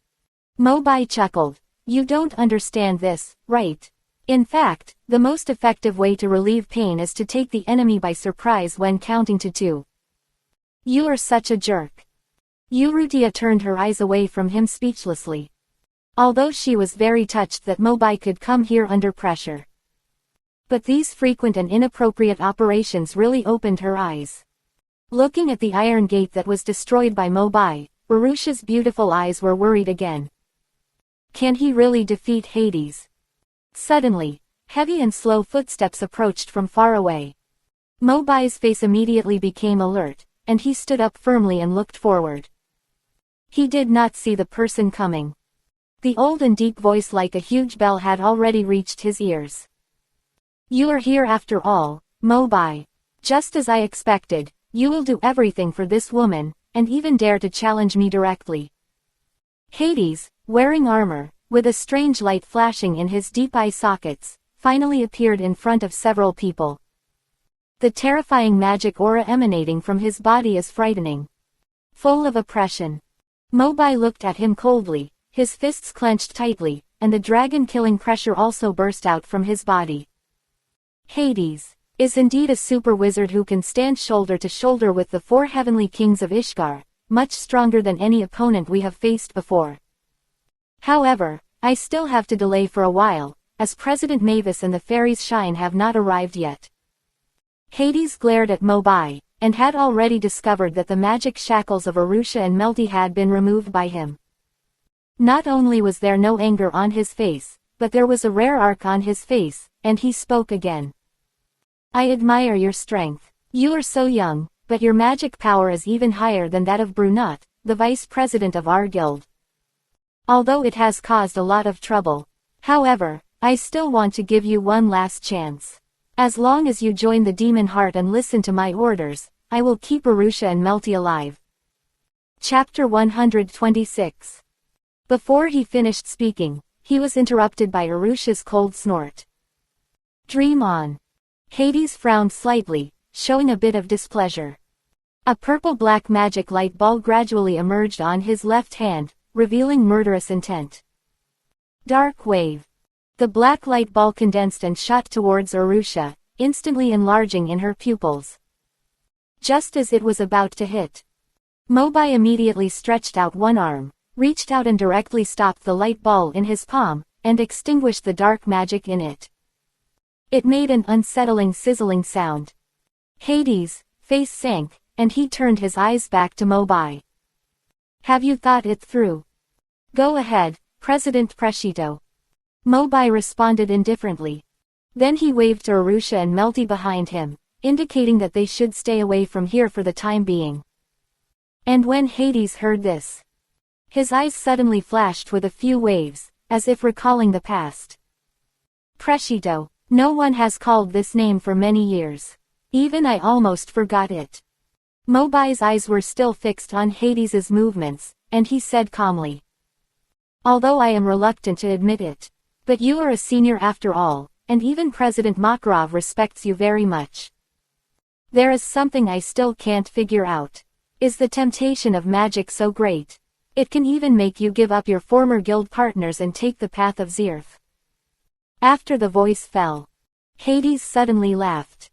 Mobai chuckled. You don't understand this, right? In fact, the most effective way to relieve pain is to take the enemy by surprise when counting to 2. You are such a jerk. Urutia turned her eyes away from him speechlessly. Although she was very touched that Mobai could come here under pressure. But these frequent and inappropriate operations really opened her eyes. Looking at the iron gate that was destroyed by Mobai, Arusha's beautiful eyes were worried again. Can he really defeat Hades? Suddenly, heavy and slow footsteps approached from far away. Mobai's face immediately became alert, and he stood up firmly and looked forward. He did not see the person coming. The old and deep voice like a huge bell had already reached his ears. You are here after all, Mobai. Just as I expected. You will do everything for this woman, and even dare to challenge me directly. Hades, wearing armor, with a strange light flashing in his deep eye sockets, finally appeared in front of several people. The terrifying magic aura emanating from his body is frightening. Full of oppression. Mobai looked at him coldly, his fists clenched tightly, and the dragon-killing pressure also burst out from his body. Hades is indeed a super wizard who can stand shoulder to shoulder with the 4 heavenly kings of Ishgard, much stronger than any opponent we have faced before. However, I still have to delay for a while, as President Mavis and the fairies Shine have not arrived yet. Hades glared at Mobai, and had already discovered that the magic shackles of Arusha and Melty had been removed by him. Not only was there no anger on his face, but there was a rare arc on his face, and he spoke again. I admire your strength. You are so young, but your magic power is even higher than that of Brunot, the vice president of our guild. Although it has caused a lot of trouble. However, I still want to give you one last chance. As long as you join the Demon Heart and listen to my orders, I will keep Arusha and Melty alive. Chapter 126. Before he finished speaking, he was interrupted by Arusha's cold snort. Dream on. Hades frowned slightly, showing a bit of displeasure. A purple-black magic light ball gradually emerged on his left hand, revealing murderous intent. Dark wave. The black light ball condensed and shot towards Arusha, instantly enlarging in her pupils. Just as it was about to hit, Mobai immediately stretched out one arm, reached out and directly stopped the light ball in his palm, and extinguished the dark magic in it. It made an unsettling sizzling sound. Hades' face sank, and he turned his eyes back to Mobai. Have you thought it through? Go ahead, President Preshito. Mobai responded indifferently. Then he waved to Arusha and Melty behind him, indicating that they should stay away from here for the time being. And when Hades heard this, his eyes suddenly flashed with a few waves, as if recalling the past. Precito. No one has called this name for many years. Even I almost forgot it. Mobai's eyes were still fixed on Hades's movements, and he said calmly. Although I am reluctant to admit it. But you are a senior after all, and even President Makarov respects you very much. There is something I still can't figure out. Is the temptation of magic so great? It can even make you give up your former guild partners and take the path of Zirf. After the voice fell, Hades suddenly laughed.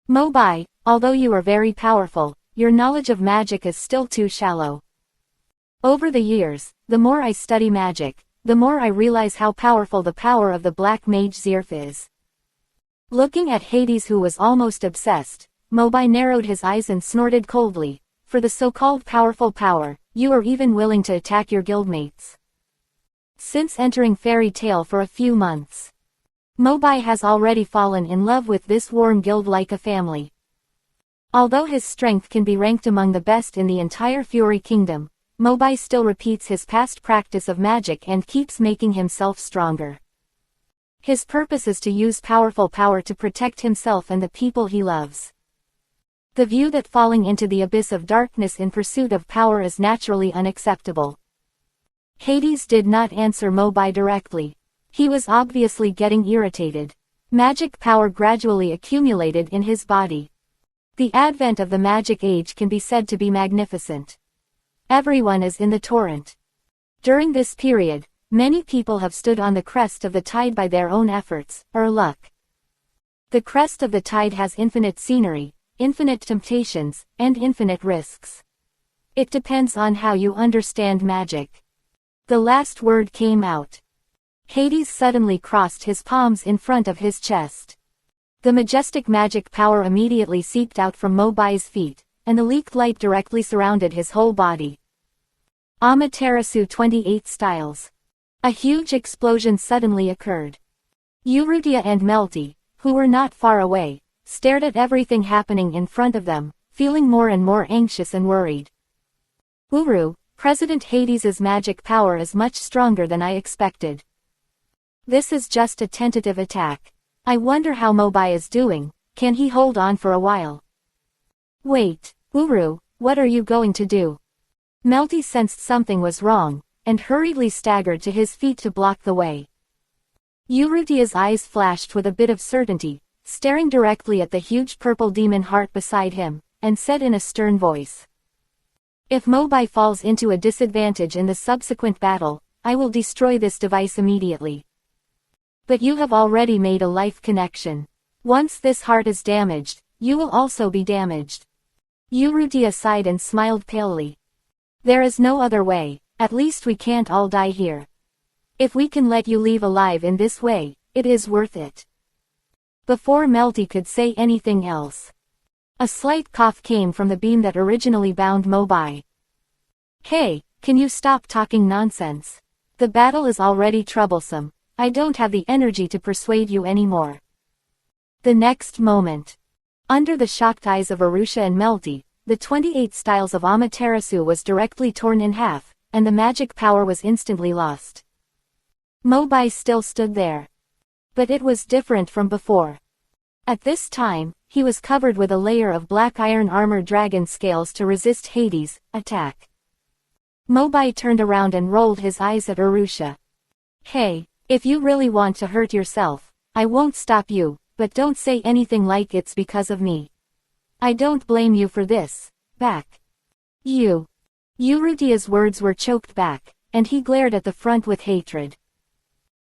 Mobai, although you are very powerful, your knowledge of magic is still too shallow. Over the years, the more I study magic, the more I realize how powerful the power of the black mage Zirf is. Looking at Hades, who was almost obsessed, Mobai narrowed his eyes and snorted coldly. For the so-called powerful power, you are even willing to attack your guildmates. Since entering Fairy Tale for a few months, Mobai has already fallen in love with this warm guild like a family. Although his strength can be ranked among the best in the entire Fury Kingdom, Mobai still repeats his past practice of magic and keeps making himself stronger. His purpose is to use powerful power to protect himself and the people he loves. The view that falling into the abyss of darkness in pursuit of power is naturally unacceptable. Hades did not answer Mobai directly. He was obviously getting irritated. Magic power gradually accumulated in his body. The advent of the magic age can be said to be magnificent. Everyone is in the torrent. During this period, many people have stood on the crest of the tide by their own efforts, or luck. The crest of the tide has infinite scenery, infinite temptations, and infinite risks. It depends on how you understand magic. The last word came out. Hades suddenly crossed his palms in front of his chest. The majestic magic power immediately seeped out from Mobai's feet, and the leaked light directly surrounded his whole body. Amaterasu 28 Styles. A huge explosion suddenly occurred. Urrutia and Melty, who were not far away, stared at everything happening in front of them, feeling more and more anxious and worried. Uru, President Hades's magic power is much stronger than I expected. This is just a tentative attack. I wonder how Mobai is doing. Can he hold on for a while? Wait, Uru, what are you going to do? Melty sensed something was wrong, and hurriedly staggered to his feet to block the way. Urrutia's eyes flashed with a bit of certainty, staring directly at the huge purple demon heart beside him, and said in a stern voice. If Mobai falls into a disadvantage in the subsequent battle, I will destroy this device immediately. But you have already made a life connection. Once this heart is damaged, you will also be damaged. Urrutia sighed and smiled palely. There is no other way, at least we can't all die here. If we can let you leave alive in this way, it is worth it. Before Melty could say anything else, a slight cough came from the beam that originally bound Mobai. Hey, can you stop talking nonsense? The battle is already troublesome. I don't have the energy to persuade you anymore. The next moment, under the shocked eyes of Arusha and Melty, the 28 Styles of Amaterasu was directly torn in half, and the magic power was instantly lost. Mobai still stood there. But it was different from before. At this time, he was covered with a layer of black iron armor dragon scales to resist Hades' attack. Mobai turned around and rolled his eyes at Arusha. Hey, if you really want to hurt yourself, I won't stop you, but don't say anything like it's because of me. I don't blame you for this. Back. You. Urrutia's words were choked back, and he glared at the front with hatred.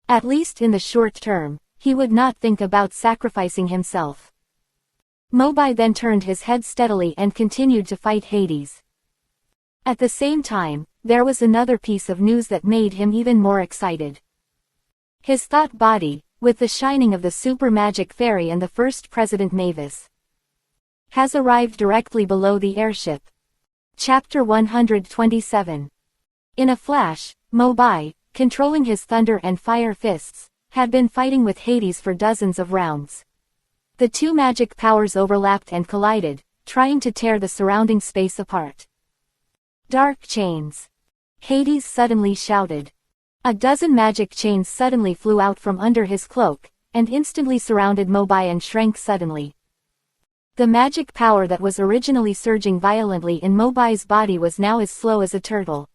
At least in the short term, he would not think about sacrificing himself. Mobai then turned his head steadily and continued to fight Hades. At the same time, there was another piece of news that made him even more excited. His thought body, with the shining of the super magic fairy and the first President Mavis, has arrived directly below the airship. Chapter 127. In a flash, Mobai, controlling his thunder and fire fists, had been fighting with Hades for dozens of rounds. The two magic powers overlapped and collided, trying to tear the surrounding space apart. Dark chains. Hades suddenly shouted. A dozen magic chains suddenly flew out from under his cloak, and instantly surrounded Mobai and shrank suddenly. The magic power that was originally surging violently in Mobai's body was now as slow as a turtle.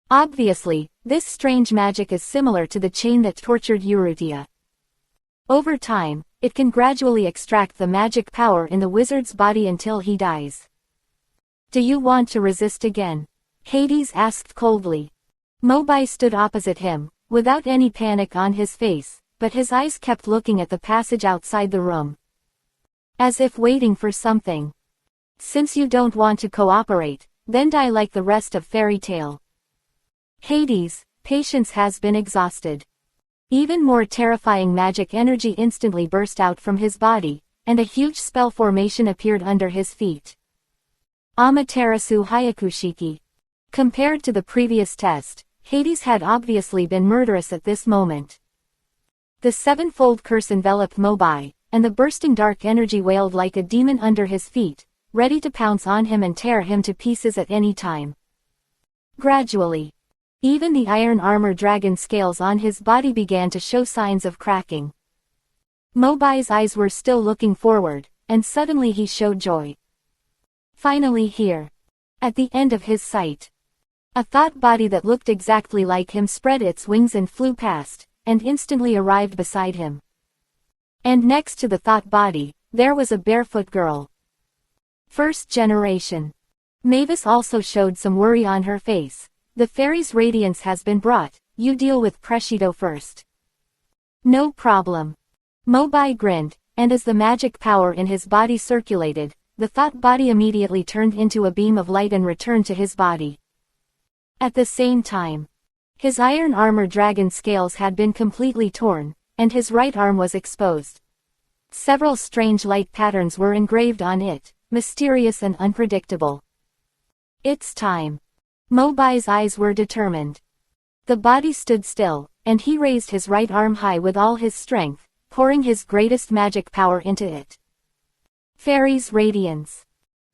Obviously, this strange magic is similar to the chain that tortured Urrutia. Over time, it can gradually extract the magic power in the wizard's body until he dies. Do you want to resist again? Hades asked coldly. Mobai stood opposite him, without any panic on his face, but his eyes kept looking at the passage outside the room, as if waiting for something. Since you don't want to cooperate, then die like the rest of Fairy Tale. Hades' patience has been exhausted. Even more terrifying magic energy instantly burst out from his body, and a huge spell formation appeared under his feet. Amaterasu Hyakushiki. Compared to the previous test, Hades had obviously been murderous at this moment. The sevenfold curse enveloped Mobai, and the bursting dark energy wailed like a demon under his feet, ready to pounce on him and tear him to pieces at any time. Gradually, even the iron armor dragon scales on his body began to show signs of cracking. Mobai's eyes were still looking forward, and suddenly he showed joy. Finally here. At the end of his sight. A thought body that looked exactly like him spread its wings and flew past, and instantly arrived beside him. And next to the thought body, there was a barefoot girl. First generation. Mavis also showed some worry on her face. The fairy's radiance has been brought, you deal with Crescito first. No problem. Mobai grinned, and as the magic power in his body circulated, the thought body immediately turned into a beam of light and returned to his body. At the same time, his iron armor dragon scales had been completely torn, and his right arm was exposed. Several strange light patterns were engraved on it, mysterious and unpredictable. It's time. Mobai's eyes were determined. The body stood still, and he raised his right arm high with all his strength, pouring his greatest magic power into it. Fairy's radiance.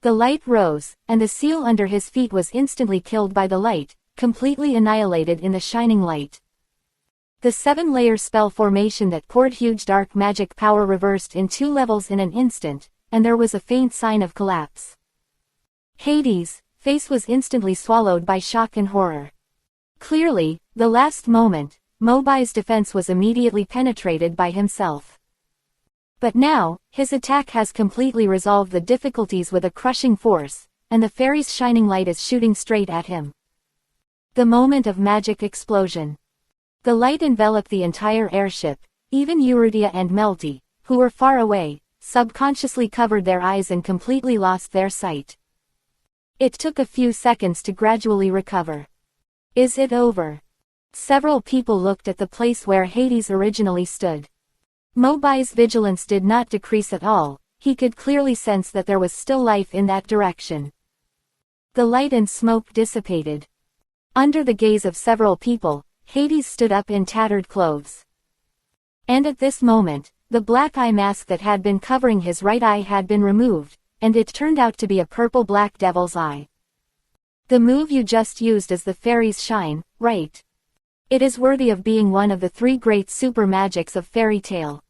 The light rose, and the seal under his feet was instantly killed by the light, completely annihilated in the shining light. The 7-layer spell formation that poured huge dark magic power reversed in 2 levels in an instant, and there was a faint sign of collapse. Hades' face was instantly swallowed by shock and horror. Clearly, the last moment, Mobai's defense was immediately penetrated by himself. But now, his attack has completely resolved the difficulties with a crushing force, and the fairy's shining light is shooting straight at him. The moment of magic explosion. The light enveloped the entire airship, even Urrutia and Melty, who were far away, subconsciously covered their eyes and completely lost their sight. It took a few seconds to gradually recover. Is it over? Several people looked at the place where Hades originally stood. Mobai's vigilance did not decrease at all, he could clearly sense that there was still life in that direction. The light and smoke dissipated. Under the gaze of several people, Hades stood up in tattered clothes. And at this moment, the black eye mask that had been covering his right eye had been removed, and it turned out to be a purple-black devil's eye. The move you just used is the fairy's shine, right? It is worthy of being one of the 3 great super magics of Fairy Tale.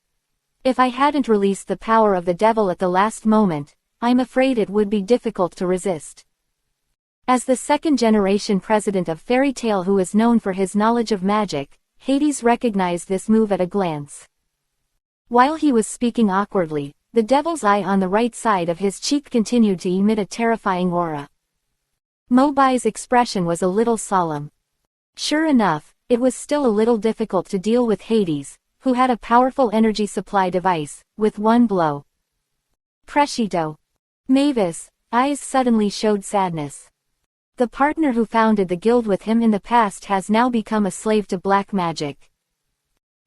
If I hadn't released the power of the devil at the last moment, I'm afraid it would be difficult to resist. As the 2nd-generation president of Fairy Tale who is known for his knowledge of magic, Hades recognized this move at a glance. While he was speaking awkwardly, the devil's eye on the right side of his cheek continued to emit a terrifying aura. Mobai's expression was a little solemn. Sure enough, it was still a little difficult to deal with Hades, who had a powerful energy supply device, with one blow. Crescito. Mavis' eyes suddenly showed sadness. The partner who founded the guild with him in the past has now become a slave to black magic.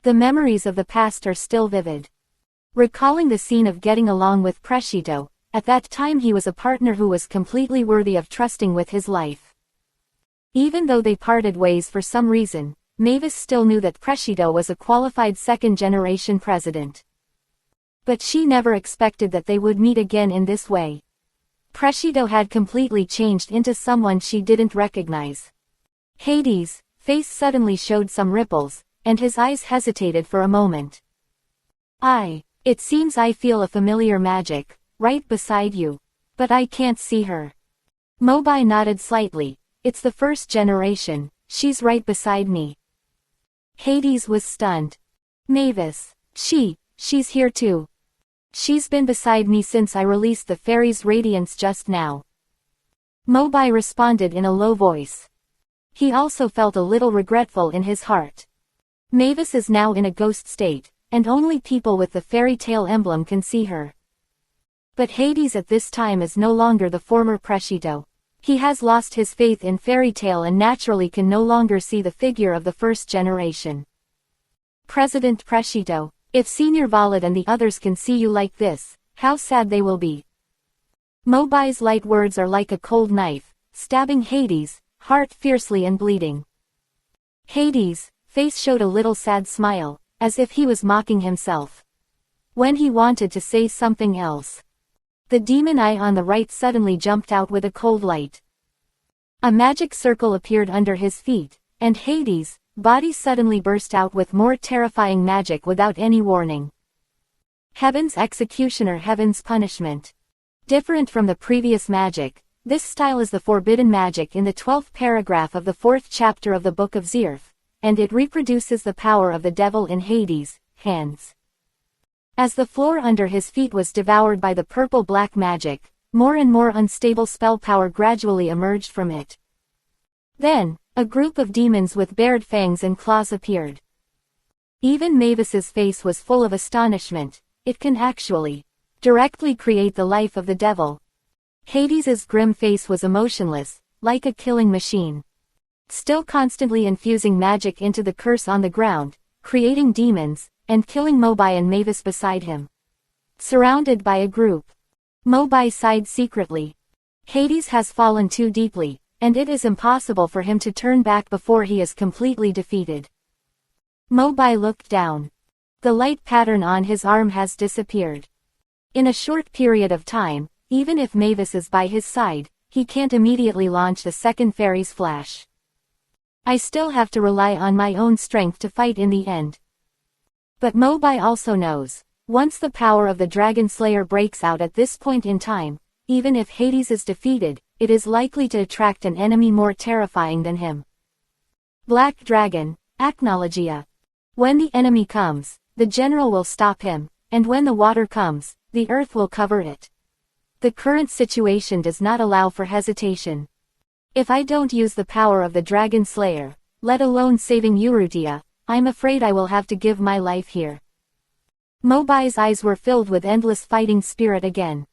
The memories of the past are still vivid. Recalling the scene of getting along with Crescito, at that time he was a partner who was completely worthy of trusting with his life. Even though they parted ways for some reason, Mavis still knew that Crescito was a qualified 2nd-generation president. But she never expected that they would meet again in this way. Crescito had completely changed into someone she didn't recognize. Hades' face suddenly showed some ripples, and his eyes hesitated for a moment. It seems I feel a familiar magic, right beside you. But I can't see her. Mobai nodded slightly. It's the first generation, she's right beside me. Hades was stunned. Mavis, she's here too. She's been beside me since I released the fairy's radiance just now. Mobai responded in a low voice. He also felt a little regretful in his heart. Mavis is now in a ghost state, and only people with the fairy tale emblem can see her. But Hades at this time is no longer the former Preshito. He has lost his faith in fairy tale and naturally can no longer see the figure of the first generation. President Preshito, if Senior Valid and the others can see you like this, how sad they will be. Mobai's light words are like a cold knife, stabbing Hades' heart fiercely and bleeding. Hades' face showed a little sad smile, as if he was mocking himself. When he wanted to say something else, the demon eye on the right suddenly jumped out with a cold light. A magic circle appeared under his feet, and Hades' body suddenly burst out with more terrifying magic without any warning. Heaven's executioner, Heaven's punishment. Different from the previous magic, this style is the forbidden magic in the 12th paragraph of the 4th chapter of the Book of Zirf, and it reproduces the power of the devil in Hades' hands. As the floor under his feet was devoured by the purple-black magic, more and more unstable spell power gradually emerged from it. Then, a group of demons with bared fangs and claws appeared. Even Mavis's face was full of astonishment. It can actually directly create the life of the devil. Hades's grim face was emotionless, like a killing machine. Still constantly infusing magic into the curse on the ground, creating demons, and killing Mobai and Mavis beside him. Surrounded by a group. Mobai sighed secretly. Hades has fallen too deeply, and it is impossible for him to turn back before he is completely defeated. Mobai looked down. The light pattern on his arm has disappeared. In a short period of time, even if Mavis is by his side, he can't immediately launch the second fairy's flash. I still have to rely on my own strength to fight in the end. But Mobai also knows, once the power of the Dragon Slayer breaks out at this point in time, even if Hades is defeated, it is likely to attract an enemy more terrifying than him. Black Dragon, Acnologia. When the enemy comes, the general will stop him, and when the water comes, the earth will cover it. The current situation does not allow for hesitation. If I don't use the power of the Dragon Slayer, let alone saving Eurutia, I'm afraid I will have to give my life here. Mobai's eyes were filled with endless fighting spirit again.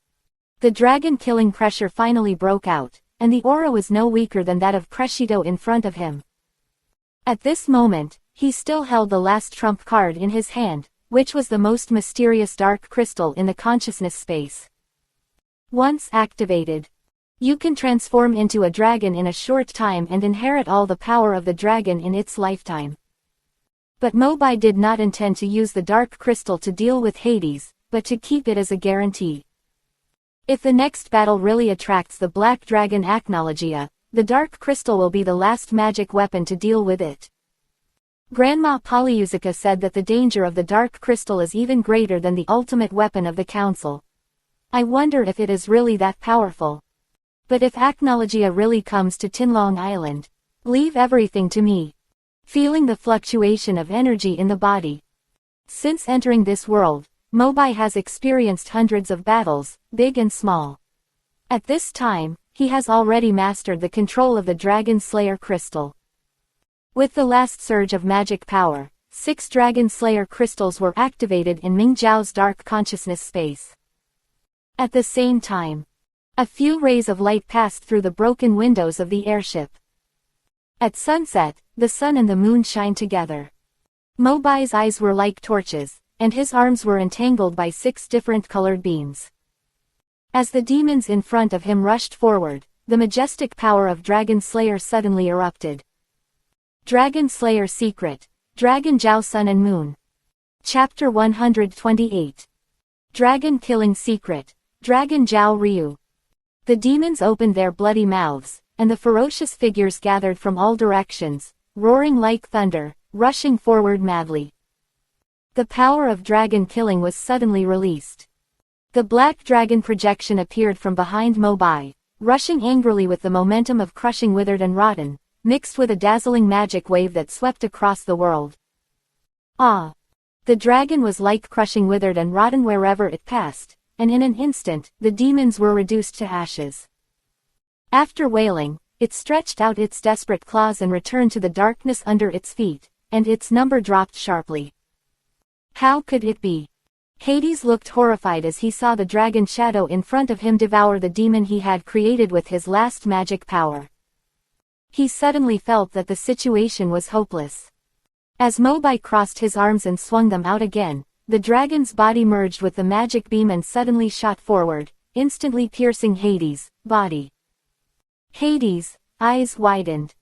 The dragon-killing pressure finally broke out, and the aura was no weaker than that of Preshito in front of him. At this moment, he still held the last trump card in his hand, which was the most mysterious dark crystal in the consciousness space. Once activated, you can transform into a dragon in a short time and inherit all the power of the dragon in its lifetime. But Mobai did not intend to use the dark crystal to deal with Hades, but to keep it as a guarantee. If the next battle really attracts the black dragon Acnologia, the dark crystal will be the last magic weapon to deal with it. Grandma Polyusica said that the danger of the dark crystal is even greater than the ultimate weapon of the council. I wonder if it is really that powerful. But if Acnologia really comes to Tinlong Island, leave everything to me. Feeling the fluctuation of energy in the body. Since entering this world, Mobai has experienced hundreds of battles, big and small. At this time, he has already mastered the control of the Dragon Slayer crystal. With the last surge of magic power, 6 Dragon Slayer crystals were activated in Mingzhao's dark consciousness space. At the same time, a few rays of light passed through the broken windows of the airship. At sunset, the sun and the moon shine together. Mobai's eyes were like torches, and his arms were entangled by 6 different colored beams. As the demons in front of him rushed forward, the majestic power of Dragon Slayer suddenly erupted. Dragon Slayer Secret, Dragon Jiao Sun and Moon. Chapter 128. Dragon Killing Secret, Dragon Jiao Ryu. The demons opened their bloody mouths, and the ferocious figures gathered from all directions, roaring like thunder, rushing forward madly. The power of dragon killing was suddenly released. The black dragon projection appeared from behind Mobai, rushing angrily with the momentum of crushing withered and rotten, mixed with a dazzling magic wave that swept across the world. Ah! The dragon was like crushing withered and rotten wherever it passed, and in an instant, the demons were reduced to ashes. After wailing, it stretched out its desperate claws and returned to the darkness under its feet, and its number dropped sharply. How could it be? Hades looked horrified as he saw the dragon shadow in front of him devour the demon he had created with his last magic power. He suddenly felt that the situation was hopeless. As Mobai crossed his arms and swung them out again, the dragon's body merged with the magic beam and suddenly shot forward, instantly piercing Hades' body. Hades' eyes widened.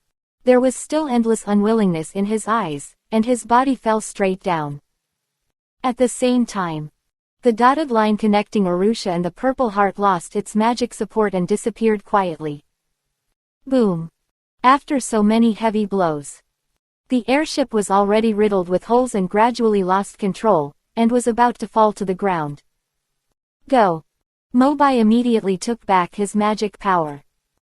There was still endless unwillingness in his eyes, and his body fell straight down. At the same time, the dotted line connecting Arusha and the Purple Heart lost its magic support and disappeared quietly. Boom! After so many heavy blows, the airship was already riddled with holes and gradually lost control, and was about to fall to the ground. Go! Mobai immediately took back his magic power.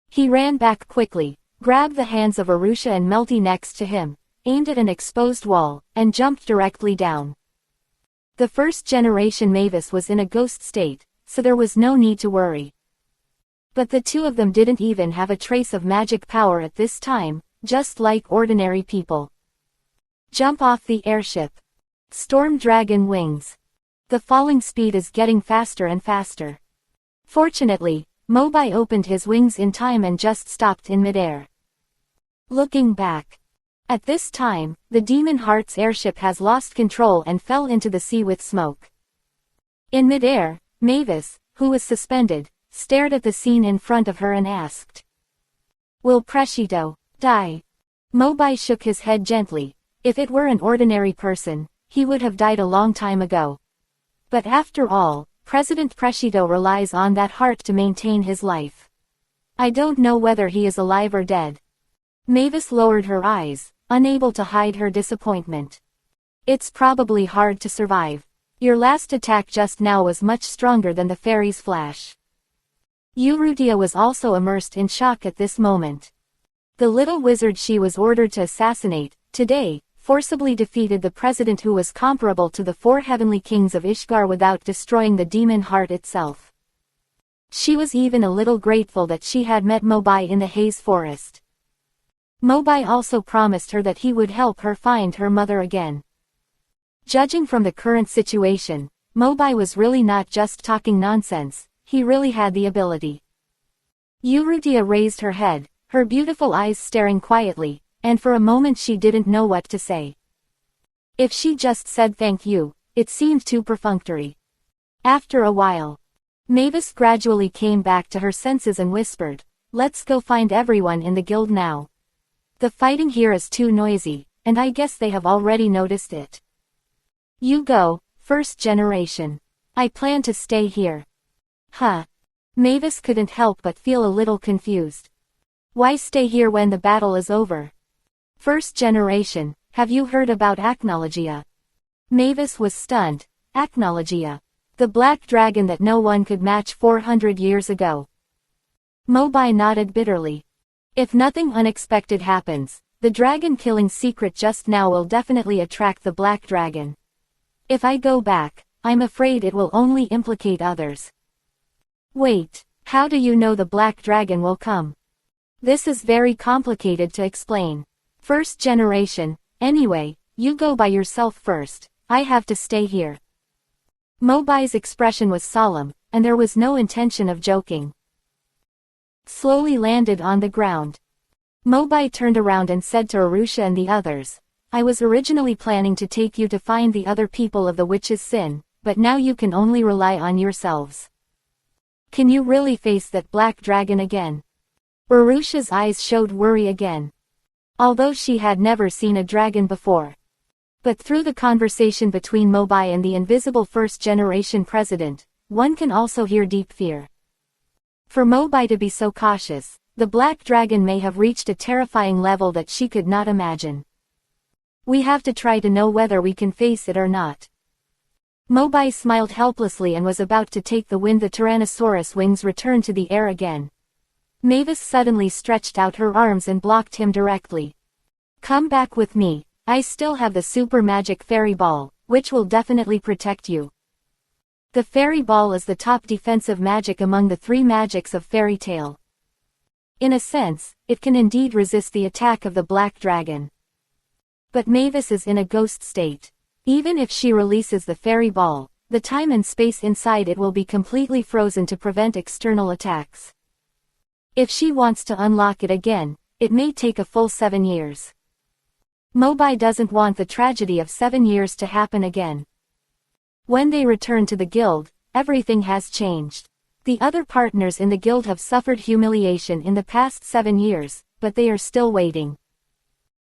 He ran back quickly, grabbed the hands of Arusha and Melty next to him, aimed at an exposed wall, and jumped directly down. The first generation Mavis was in a ghost state, so there was no need to worry. But the two of them didn't even have a trace of magic power at this time, just like ordinary people. Jump off the airship. Storm dragon wings. The falling speed is getting faster and faster. Fortunately, Mobai opened his wings in time and just stopped in midair. Looking back. At this time, the Demon Heart's airship has lost control and fell into the sea with smoke. In midair, Mavis, who was suspended, stared at the scene in front of her and asked, "Will Preshito die?" Mobai shook his head gently. If it were an ordinary person, he would have died a long time ago. But after all, President Preshito relies on that heart to maintain his life. I don't know whether he is alive or dead. Mavis lowered her eyes, unable to hide her disappointment. It's probably hard to survive. Your last attack just now was much stronger than the fairy's flash. Eurutia was also immersed in shock at this moment. The little wizard she was ordered to assassinate, today, forcibly defeated the president who was comparable to the four heavenly kings of Ishgar without destroying the demon heart itself. She was even a little grateful that she had met Mobai in the Haze Forest. Mobai also promised her that he would help her find her mother again. Judging from the current situation, Mobai was really not just talking nonsense, he really had the ability. Eurutia raised her head, her beautiful eyes staring quietly, and for a moment she didn't know what to say. If she just said thank you, it seemed too perfunctory. After a while, Mavis gradually came back to her senses and whispered, "Let's go find everyone in the guild now. The fighting here is too noisy, and I guess they have already noticed it. You go, first generation. I plan to stay here." Huh. Mavis couldn't help but feel a little confused. Why stay here when the battle is over? First generation, have you heard about Acnologia? Mavis was stunned. Acnologia. The black dragon that no one could match 400 years ago. Mobai nodded bitterly. If nothing unexpected happens, the dragon-killing secret just now will definitely attract the black dragon. If I go back, I'm afraid it will only implicate others. Wait, how do you know the black dragon will come? This is very complicated to explain. First generation, anyway, you go by yourself first, I have to stay here. Mobai's expression was solemn, and there was no intention of joking. Slowly landed on the ground. Mobai turned around and said to Arusha and the others, "I was originally planning to take you to find the other people of the witch's sin, but now you can only rely on yourselves. Can you really face that black dragon again?" Arusha's eyes showed worry again. Although she had never seen a dragon before. But through the conversation between Mobai and the invisible first-generation president, one can also hear deep fear. For Mobai to be so cautious, the black dragon may have reached a terrifying level that she could not imagine. We have to try to know whether we can face it or not. Mobai smiled helplessly and was about to take the wind. The Tyrannosaurus wings returned to the air again. Mavis suddenly stretched out her arms and blocked him directly. Come back with me, I still have the super magic fairy ball, which will definitely protect you. The fairy ball is the top defensive magic among the three magics of fairy tale. In a sense, it can indeed resist the attack of the black dragon. But Mavis is in a ghost state. Even if she releases the fairy ball, the time and space inside it will be completely frozen to prevent external attacks. If she wants to unlock it again, it may take a full 7 years. Mobai doesn't want the tragedy of 7 years to happen again. When they return to the guild, everything has changed. The other partners in the guild have suffered humiliation in the past 7 years, but they are still waiting.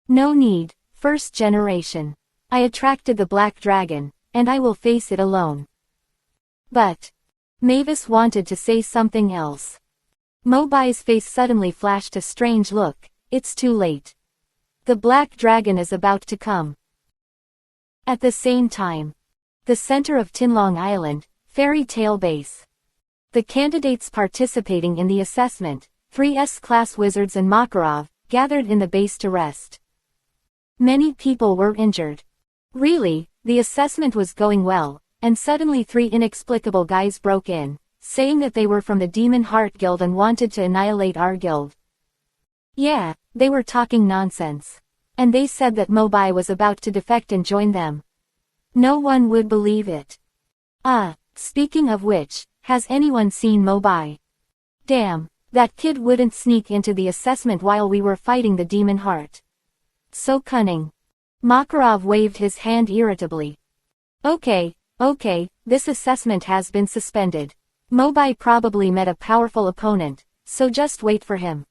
No need, first generation. I attracted the black dragon, and I will face it alone. But Mavis wanted to say something else. Mobai's face suddenly flashed a strange look. It's too late. The black dragon is about to come. At the same time, the center of Tinlong Island, Fairy Tale Base. The candidates participating in the assessment, 3S class wizards and Makarov, gathered in the base to rest. Many people were injured. Really, the assessment was going well, and suddenly 3 inexplicable guys broke in, saying that they were from the Demon Heart Guild and wanted to annihilate our guild. Yeah, they were talking nonsense. And they said that Mobai was about to defect and join them. No one would believe it. Speaking of which, has anyone seen Mobai? Damn, that kid wouldn't sneak into the assessment while we were fighting the Demon Heart. So cunning. Makarov waved his hand irritably. Okay, this assessment has been suspended. Mobai probably met a powerful opponent, so just wait for him.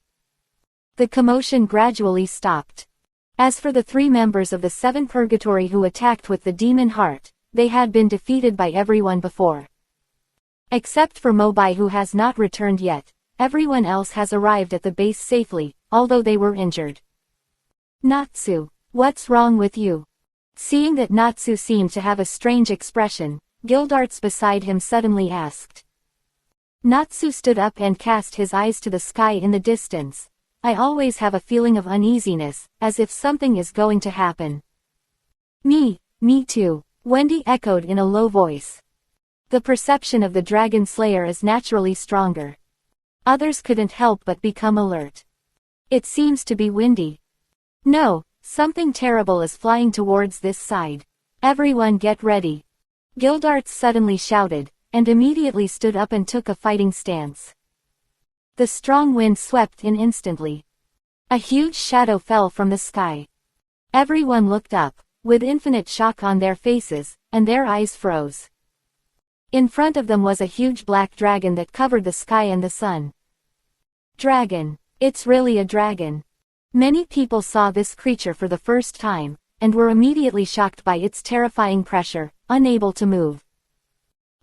The commotion gradually stopped. As for the 3 members of the 7 Purgatory who attacked with the Demon Heart, they had been defeated by everyone before. Except for Mobai, who has not returned yet, everyone else has arrived at the base safely, although they were injured. Natsu, what's wrong with you? Seeing that Natsu seemed to have a strange expression, Gildarts beside him suddenly asked. Natsu stood up and cast his eyes to the sky in the distance. I always have a feeling of uneasiness, as if something is going to happen. Me too, Wendy echoed in a low voice. The perception of the Dragon Slayer is naturally stronger. Others couldn't help but become alert. It seems to be windy. No, something terrible is flying towards this side. Everyone get ready. Gildarts suddenly shouted, and immediately stood up and took a fighting stance. The strong wind swept in instantly. A huge shadow fell from the sky. Everyone looked up, with infinite shock on their faces, and their eyes froze. In front of them was a huge black dragon that covered the sky and the sun. Dragon. It's really a dragon. Many people saw this creature for the first time, and were immediately shocked by its terrifying pressure, unable to move.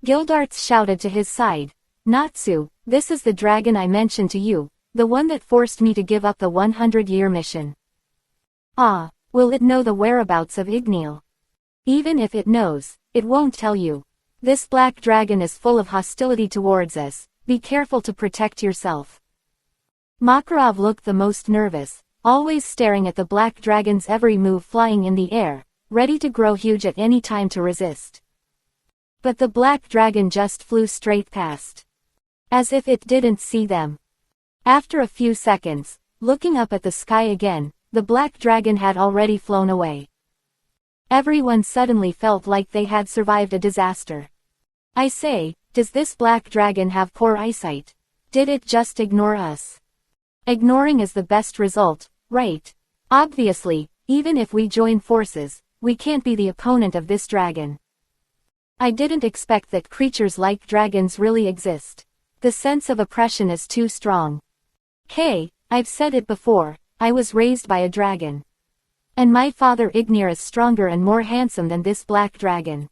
Gildarts shouted to his side, Natsu, this is the dragon I mentioned to you, the one that forced me to give up the 100-year mission. Will it know the whereabouts of Igneel? Even if it knows, it won't tell you. This black dragon is full of hostility towards us, be careful to protect yourself. Makarov looked the most nervous, always staring at the black dragon's every move, flying in the air, ready to grow huge at any time to resist. But the black dragon just flew straight past. As if it didn't see them. After a few seconds, looking up at the sky again, the black dragon had already flown away. Everyone suddenly felt like they had survived a disaster. I say, does this black dragon have poor eyesight? Did it just ignore us? Ignoring is the best result, right? Obviously, even if we join forces, we can't be the opponent of this dragon. I didn't expect that creatures like dragons really exist. The sense of oppression is too strong. Hey, I've said it before, I was raised by a dragon. And my father Ignir is stronger and more handsome than this black dragon.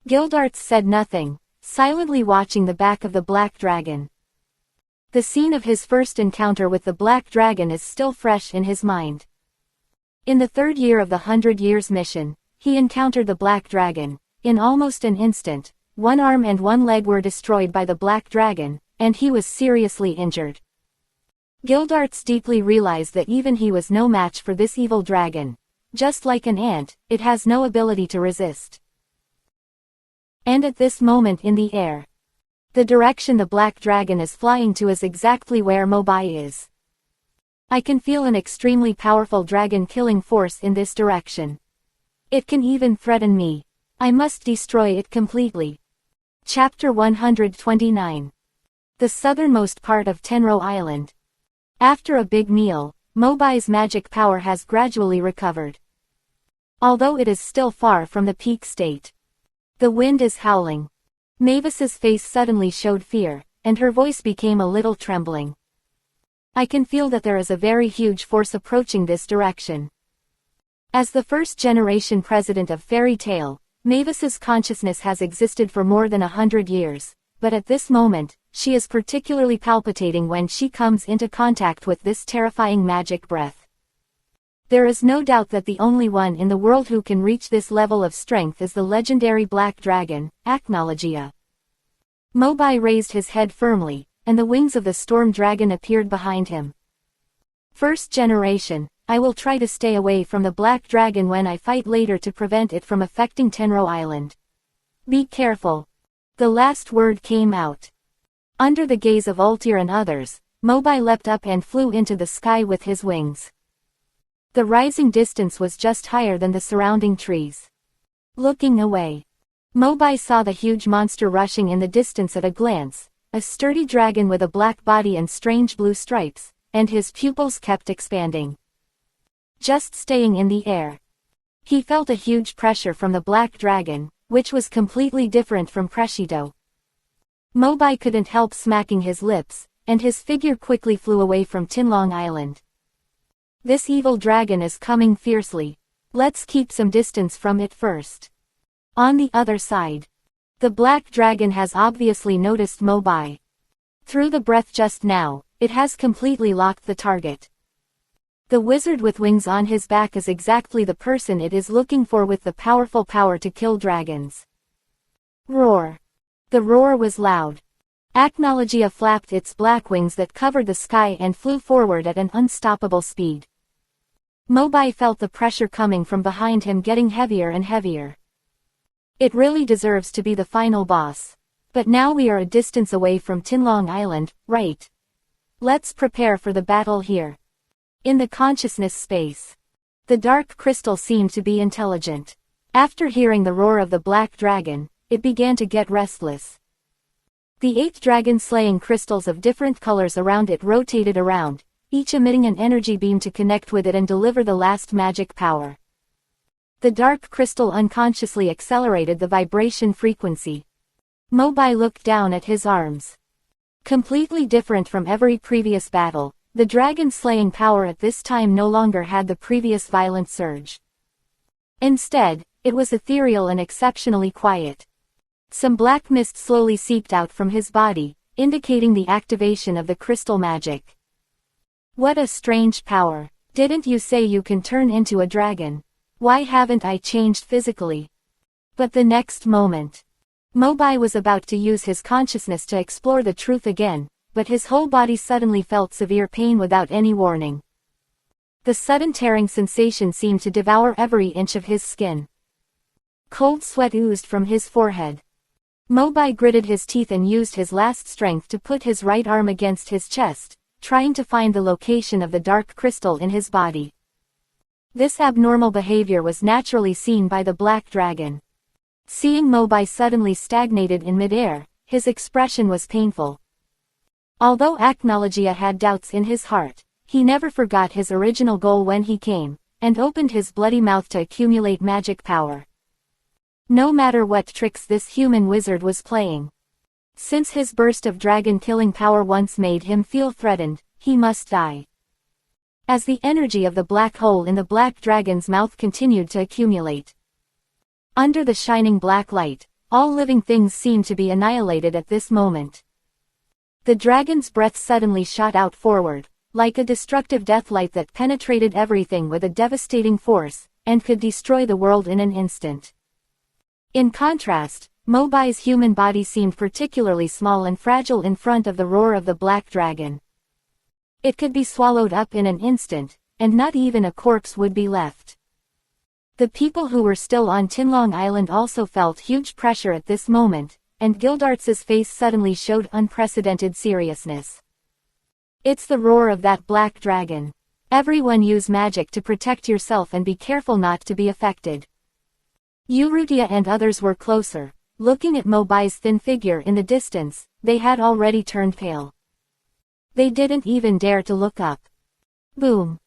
Gildarts said nothing, silently watching the back of the black dragon. The scene of his first encounter with the black dragon is still fresh in his mind. In the third year of the 100 Years mission, he encountered the black dragon. In almost an instant, one arm and one leg were destroyed by the black dragon, and he was seriously injured. Gildarts deeply realized that even he was no match for this evil dragon. Just like an ant, it has no ability to resist. And at this moment in the air, the direction the black dragon is flying to is exactly where Mobai is. I can feel an extremely powerful dragon-killing force in this direction. It can even threaten me. I must destroy it completely. Chapter 129. The southernmost part of Tenro Island. After a big meal, Mobai's magic power has gradually recovered. Although it is still far from the peak state. The wind is howling. Mavis's face suddenly showed fear, and her voice became a little trembling. I can feel that there is a very huge force approaching this direction. As the first-generation president of Fairy Tale, Mavis's consciousness has existed for more than 100 years, but at this moment, she is particularly palpitating when she comes into contact with this terrifying magic breath. There is no doubt that the only one in the world who can reach this level of strength is the legendary black dragon, Acnologia. Mobai raised his head firmly, and the wings of the storm dragon appeared behind him. First generation, I will try to stay away from the black dragon when I fight later to prevent it from affecting Tenro Island. Be careful. The last word came out. Under the gaze of Altair and others, Mobai leapt up and flew into the sky with his wings. The rising distance was just higher than the surrounding trees. Looking away, Mobai saw the huge monster rushing in the distance at a glance, a sturdy dragon with a black body and strange blue stripes, and his pupils kept expanding. Just staying in the air. He felt a huge pressure from the black dragon, which was completely different from Crescito. Mobai couldn't help smacking his lips, and his figure quickly flew away from Tinlong Island. This evil dragon is coming fiercely. Let's keep some distance from it first. On the other side, the black dragon has obviously noticed Mobai. Through the breath just now, it has completely locked the target. The wizard with wings on his back is exactly the person it is looking for with the powerful power to kill dragons. Roar. The roar was loud. Acnologia flapped its black wings that covered the sky and flew forward at an unstoppable speed. Mobai felt the pressure coming from behind him getting heavier and heavier. It really deserves to be the final boss. But now we are a distance away from Tinlong Island, right? Let's prepare for the battle here. In the consciousness space, the dark crystal seemed to be intelligent. After hearing the roar of the black dragon, it began to get restless. The 8 dragon-slaying crystals of different colors around it rotated around, each emitting an energy beam to connect with it and deliver the last magic power. The dark crystal unconsciously accelerated the vibration frequency. Mobai looked down at his arms. Completely different from every previous battle, the dragon-slaying power at this time no longer had the previous violent surge. Instead, it was ethereal and exceptionally quiet. Some black mist slowly seeped out from his body, indicating the activation of the crystal magic. What a strange power. Didn't you say you can turn into a dragon? Why haven't I changed physically? But the next moment, Mobai was about to use his consciousness to explore the truth again, but his whole body suddenly felt severe pain without any warning. The sudden tearing sensation seemed to devour every inch of his skin. Cold sweat oozed from his forehead. Mobai gritted his teeth and used his last strength to put his right arm against his chest, trying to find the location of the dark crystal in his body. This abnormal behavior was naturally seen by the black dragon. Seeing Mobai suddenly stagnated in midair, his expression was painful. Although Acnologia had doubts in his heart, he never forgot his original goal when he came, and opened his bloody mouth to accumulate magic power. No matter what tricks this human wizard was playing. Since his burst of dragon-killing power once made him feel threatened, he must die. As the energy of the black hole in the black dragon's mouth continued to accumulate. Under the shining black light, all living things seemed to be annihilated at this moment. The dragon's breath suddenly shot out forward, like a destructive deathlight that penetrated everything with a devastating force, and could destroy the world in an instant. In contrast, Mobai's human body seemed particularly small and fragile in front of the roar of the black dragon. It could be swallowed up in an instant, and not even a corpse would be left. The people who were still on Tinlong Island also felt huge pressure at this moment, and Gildarts's face suddenly showed unprecedented seriousness. It's the roar of that black dragon. Everyone use magic to protect yourself and be careful not to be affected. Urrutia and others were closer. Looking at Mobai's thin figure in the distance, they had already turned pale. They didn't even dare to look up. Boom!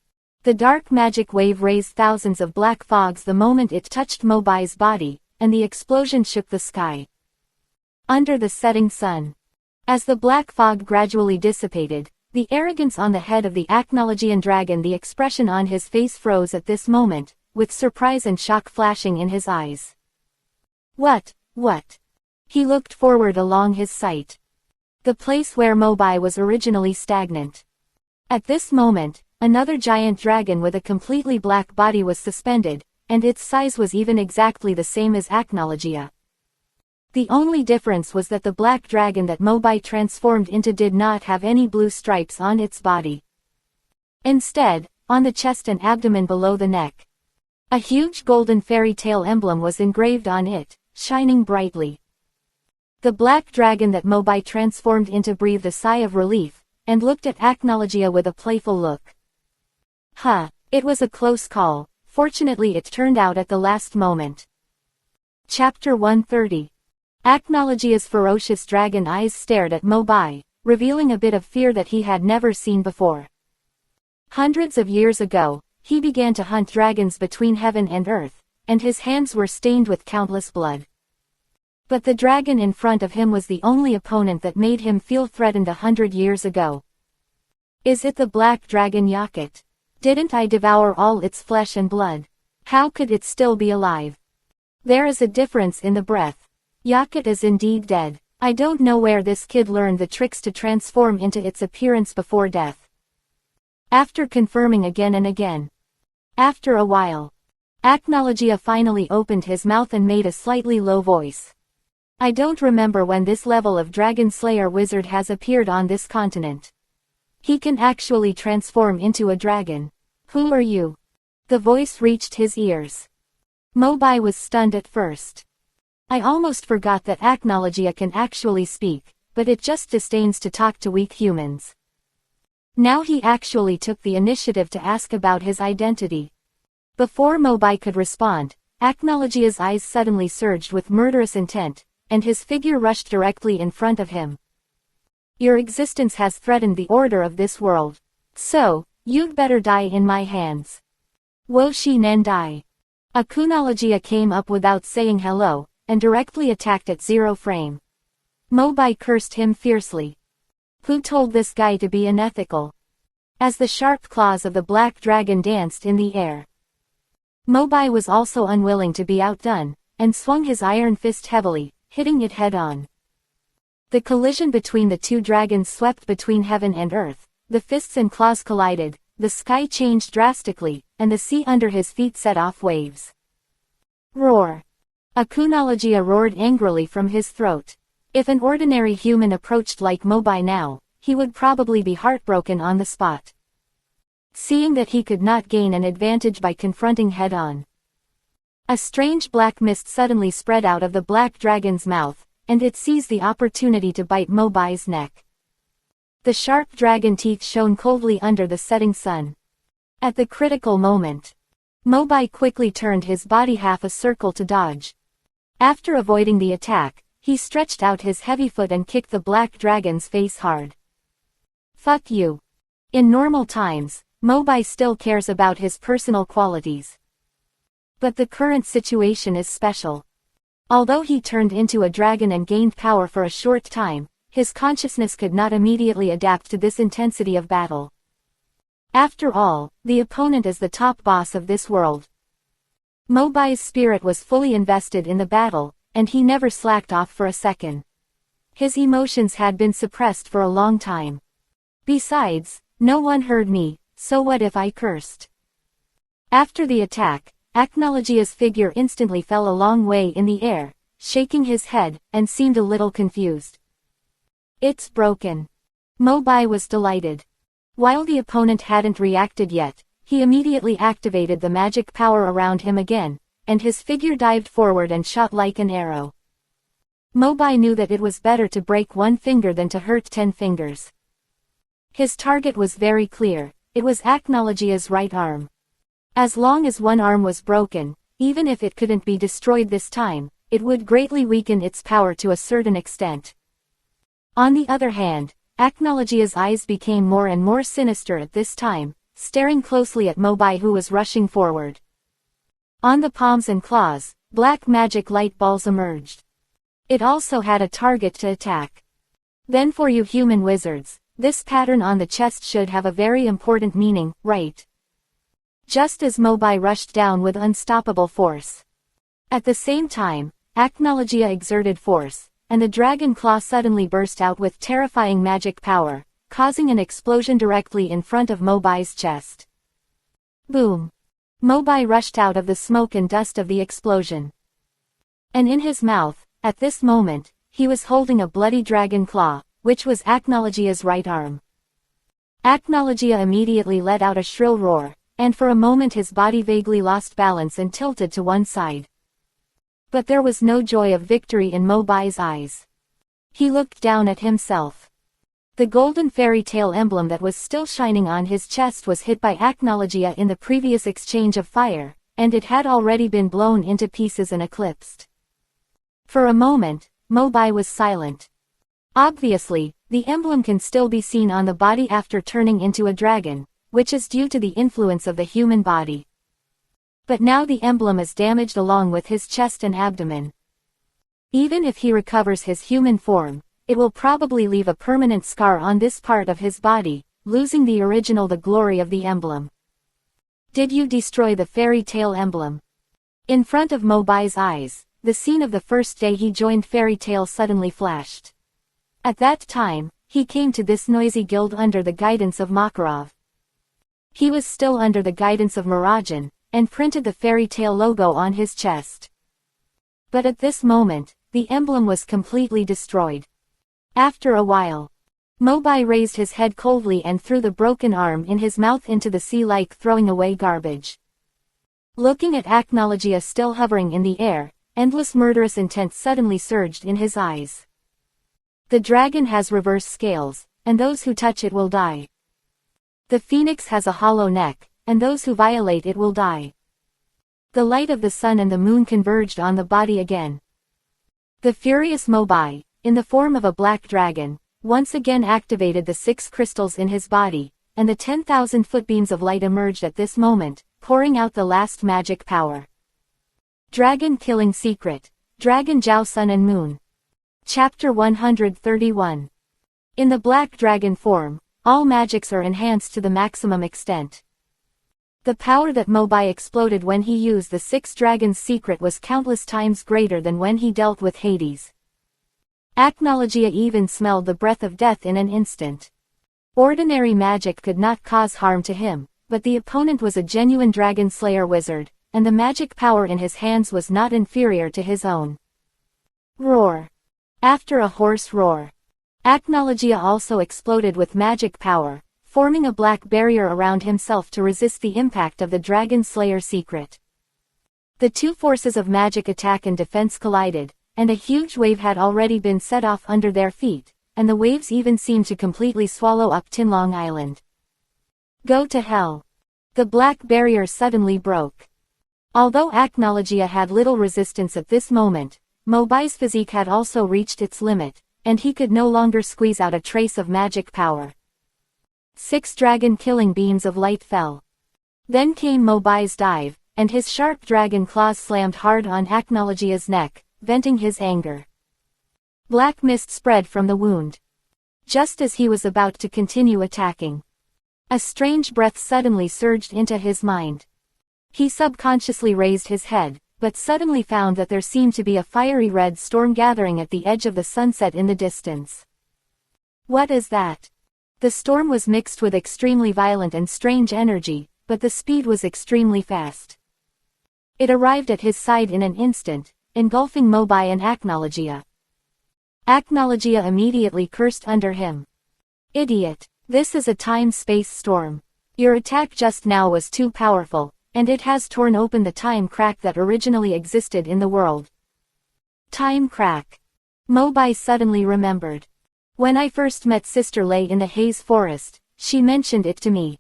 The dark magic wave raised thousands of black fogs the moment it touched Mobai's body, and the explosion shook the sky. Under the setting sun. As the black fog gradually dissipated, the arrogance on the head of the Acnologian dragon, the expression on his face froze at this moment, with surprise and shock flashing in his eyes. What? He looked forward along his sight. The place where Mobai was originally stagnant. At this moment, another giant dragon with a completely black body was suspended, and its size was even exactly the same as Acnologia. The only difference was that the black dragon that Mobai transformed into did not have any blue stripes on its body. Instead, on the chest and abdomen below the neck, a huge golden fairy tale emblem was engraved on it, shining brightly. The black dragon that Mobai transformed into breathed a sigh of relief, and looked at Acnologia with a playful look. It was a close call. Fortunately it turned out at the last moment. Chapter 130. Acnologia's ferocious dragon eyes stared at Mobai, revealing a bit of fear that he had never seen before. Hundreds of years ago, he began to hunt dragons between heaven and earth, and his hands were stained with countless blood. But the dragon in front of him was the only opponent that made him feel threatened 100 years ago. Is it the black dragon Yakut? Didn't I devour all its flesh and blood? How could it still be alive? There is a difference in the breath. Yakut is indeed dead. I don't know where this kid learned the tricks to transform into its appearance before death. After confirming again and again. After a while, Acnologia finally opened his mouth and made a slightly low voice. I don't remember when this level of Dragon Slayer wizard has appeared on this continent. He can actually transform into a dragon. Who are you? The voice reached his ears. Mobai was stunned at first. I almost forgot that Acnologia can actually speak, but it just disdains to talk to weak humans. Now he actually took the initiative to ask about his identity. Before Mobai could respond, Acnologia's eyes suddenly surged with murderous intent, and his figure rushed directly in front of him. Your existence has threatened the order of this world. So, you'd better die in my hands. Wo shi nen dai. Acnologia came up without saying hello, and directly attacked at 0 frame. Mobai cursed him fiercely. Who told this guy to be unethical? As the sharp claws of the black dragon danced in the air. Mobai was also unwilling to be outdone, and swung his iron fist heavily, hitting it head-on. The collision between the two dragons swept between heaven and earth, the fists and claws collided, the sky changed drastically, and the sea under his feet set off waves. Roar! Acnologia roared angrily from his throat. If an ordinary human approached like Mobai now, he would probably be heartbroken on the spot. Seeing that he could not gain an advantage by confronting head-on. A strange black mist suddenly spread out of the black dragon's mouth, and it seized the opportunity to bite Mobai's neck. The sharp dragon teeth shone coldly under the setting sun. At the critical moment, Mobai quickly turned his body half a circle to dodge. After avoiding the attack, he stretched out his heavy foot and kicked the black dragon's face hard. Fuck you. In normal times, Mobai still cares about his personal qualities. But the current situation is special. Although he turned into a dragon and gained power for a short time, his consciousness could not immediately adapt to this intensity of battle. After all, the opponent is the top boss of this world. Mobai's spirit was fully invested in the battle, and he never slacked off for a second. His emotions had been suppressed for a long time. Besides, no one heard me, so what if I cursed? After the attack, Acnologia's figure instantly fell a long way in the air, shaking his head, and seemed a little confused. It's broken. Mobai was delighted. While the opponent hadn't reacted yet, he immediately activated the magic power around him again, and his figure dived forward and shot like an arrow. Mobai knew that it was better to break one finger than to hurt 10 fingers. His target was very clear, it was Acnologia's right arm. As long as one arm was broken, even if it couldn't be destroyed this time, it would greatly weaken its power to a certain extent. On the other hand, Acnologia's eyes became more and more sinister at this time, staring closely at Mobai who was rushing forward. On the palms and claws, black magic light balls emerged. It also had a target to attack. Then for you human wizards, this pattern on the chest should have a very important meaning, right? Just as Mobai rushed down with unstoppable force. At the same time, Acnologia exerted force, and the dragon claw suddenly burst out with terrifying magic power, causing an explosion directly in front of Mobai's chest. Boom! Mobai rushed out of the smoke and dust of the explosion. And in his mouth, at this moment, he was holding a bloody dragon claw, which was Acnologia's right arm. Acnologia immediately let out a shrill roar, and for a moment his body vaguely lost balance and tilted to one side. But there was no joy of victory in Mobai's eyes. He looked down at himself. The golden fairy tale emblem that was still shining on his chest was hit by Acnologia in the previous exchange of fire, and it had already been blown into pieces and eclipsed. For a moment, Mobai was silent. Obviously, the emblem can still be seen on the body after turning into a dragon, which is due to the influence of the human body. But now the emblem is damaged along with his chest and abdomen. Even if he recovers his human form, it will probably leave a permanent scar on this part of his body, losing the glory of the emblem. Did you destroy the fairy tale emblem? In front of Mobai's eyes, the scene of the first day he joined Fairy Tale suddenly flashed. At that time, he came to this noisy guild under the guidance of Makarov. He was still under the guidance of Mirajan, and printed the Fairy Tale logo on his chest. But at this moment, the emblem was completely destroyed. After a while, Mobai raised his head coldly and threw the broken arm in his mouth into the sea like throwing away garbage. Looking at Acnologia still hovering in the air, endless murderous intent suddenly surged in his eyes. The dragon has reverse scales, and those who touch it will die. The phoenix has a hollow neck, and those who violate it will die. The light of the sun and the moon converged on the body again. The furious Mobai, in the form of a black dragon, once again activated the 6 crystals in his body, and the 10,000 footbeams of light emerged at this moment, pouring out the last magic power. Dragon Killing Secret, Dragon Jiao Sun and Moon. Chapter 131. In the black dragon form, all magics are enhanced to the maximum extent. The power that Mobai exploded when he used the 6 dragons' secret was countless times greater than when he dealt with Hades. Acnologia even smelled the breath of death in an instant. Ordinary magic could not cause harm to him, but the opponent was a genuine dragon slayer wizard, and the magic power in his hands was not inferior to his own. Roar. After a hoarse roar, Acnologia also exploded with magic power, forming a black barrier around himself to resist the impact of the Dragon Slayer secret. The 2 forces of magic attack and defense collided, and a huge wave had already been set off under their feet, and the waves even seemed to completely swallow up Tinlong Island. Go to hell. The black barrier suddenly broke. Although Acnologia had little resistance at this moment, Mobai's physique had also reached its limit, and he could no longer squeeze out a trace of magic power. 6 dragon-killing beams of light fell. Then came Mobai's dive, and his sharp dragon claws slammed hard on Acnologia's neck, venting his anger. Black mist spread from the wound. Just as he was about to continue attacking, a strange breath suddenly surged into his mind. He subconsciously raised his head, but suddenly found that there seemed to be a fiery red storm gathering at the edge of the sunset in the distance. What is that? The storm was mixed with extremely violent and strange energy, but the speed was extremely fast. It arrived at his side in an instant, engulfing Mobai and Acnologia. Acnologia immediately cursed under him. Idiot! This is a time-space storm. Your attack just now was too powerful, and it has torn open the time crack that originally existed in the world. Time crack. Mobai suddenly remembered. When I first met Sister Lei in the Haze Forest, she mentioned it to me.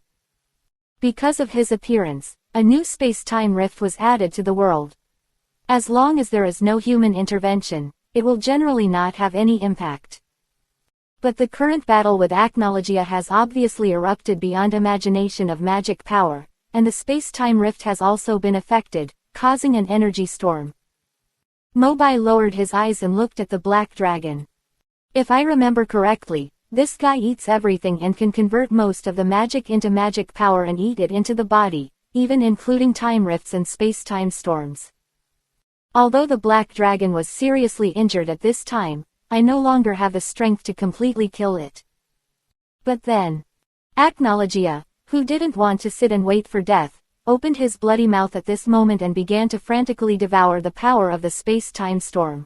Because of his appearance, a new space-time rift was added to the world. As long as there is no human intervention, it will generally not have any impact. But the current battle with Acnologia has obviously erupted beyond imagination of magic power, and the space-time rift has also been affected, causing an energy storm. Mobai lowered his eyes and looked at the black dragon. If I remember correctly, this guy eats everything and can convert most of the magic into magic power and eat it into the body, even including time rifts and space-time storms. Although the black dragon was seriously injured at this time, I no longer have the strength to completely kill it. But then, Acnologia, who didn't want to sit and wait for death, opened his bloody mouth at this moment and began to frantically devour the power of the space-time storm.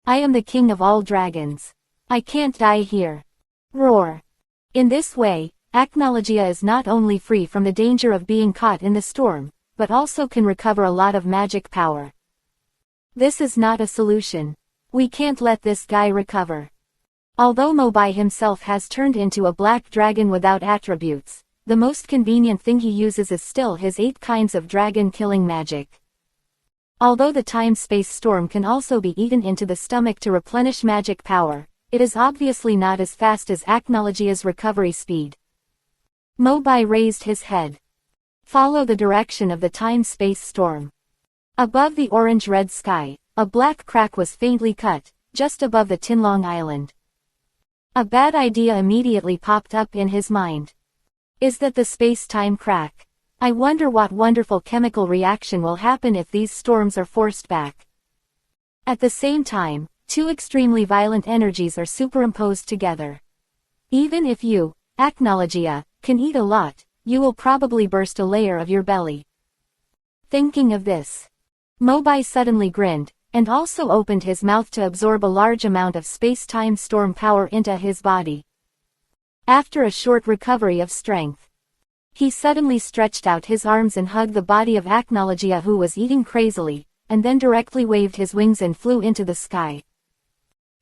I am the king of all dragons. I can't die here. Roar. In this way, Acnologia is not only free from the danger of being caught in the storm, but also can recover a lot of magic power. This is not a solution. We can't let this guy recover. Although Mobai himself has turned into a black dragon without attributes, the most convenient thing he uses is still his 8 kinds of dragon-killing magic. Although the time-space storm can also be eaten into the stomach to replenish magic power, it is obviously not as fast as Acnologia's recovery speed. Mobai raised his head. Follow the direction of the time-space storm. Above the orange-red sky, a black crack was faintly cut, just above the Tinlong Island. A bad idea immediately popped up in his mind. Is that the space-time crack? I wonder what wonderful chemical reaction will happen if these storms are forced back. At the same time, 2 extremely violent energies are superimposed together. Even if you, Acnologia, can eat a lot, you will probably burst a layer of your belly. Thinking of this, Mobai suddenly grinned, and also opened his mouth to absorb a large amount of space-time storm power into his body. After a short recovery of strength, he suddenly stretched out his arms and hugged the body of Acnologia, who was eating crazily, and then directly waved his wings and flew into the sky.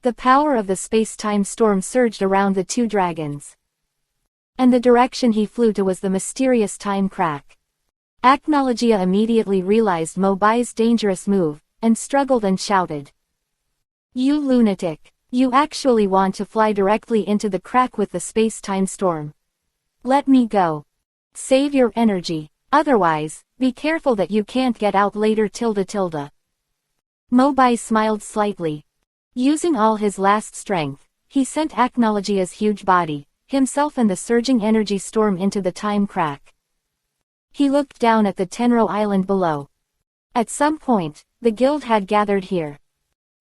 The power of the space-time storm surged around the 2 dragons. And the direction he flew to was the mysterious time crack. Acnologia immediately realized Mobai's dangerous move, and struggled and shouted. You lunatic! You actually want to fly directly into the crack with the space-time storm. Let me go. Save your energy, otherwise, be careful that you can't get out later. Mobai smiled slightly. Using all his last strength, he sent Acnologia's huge body, himself and the surging energy storm into the time crack. He looked down at the Tenro Island below. At some point, the guild had gathered here.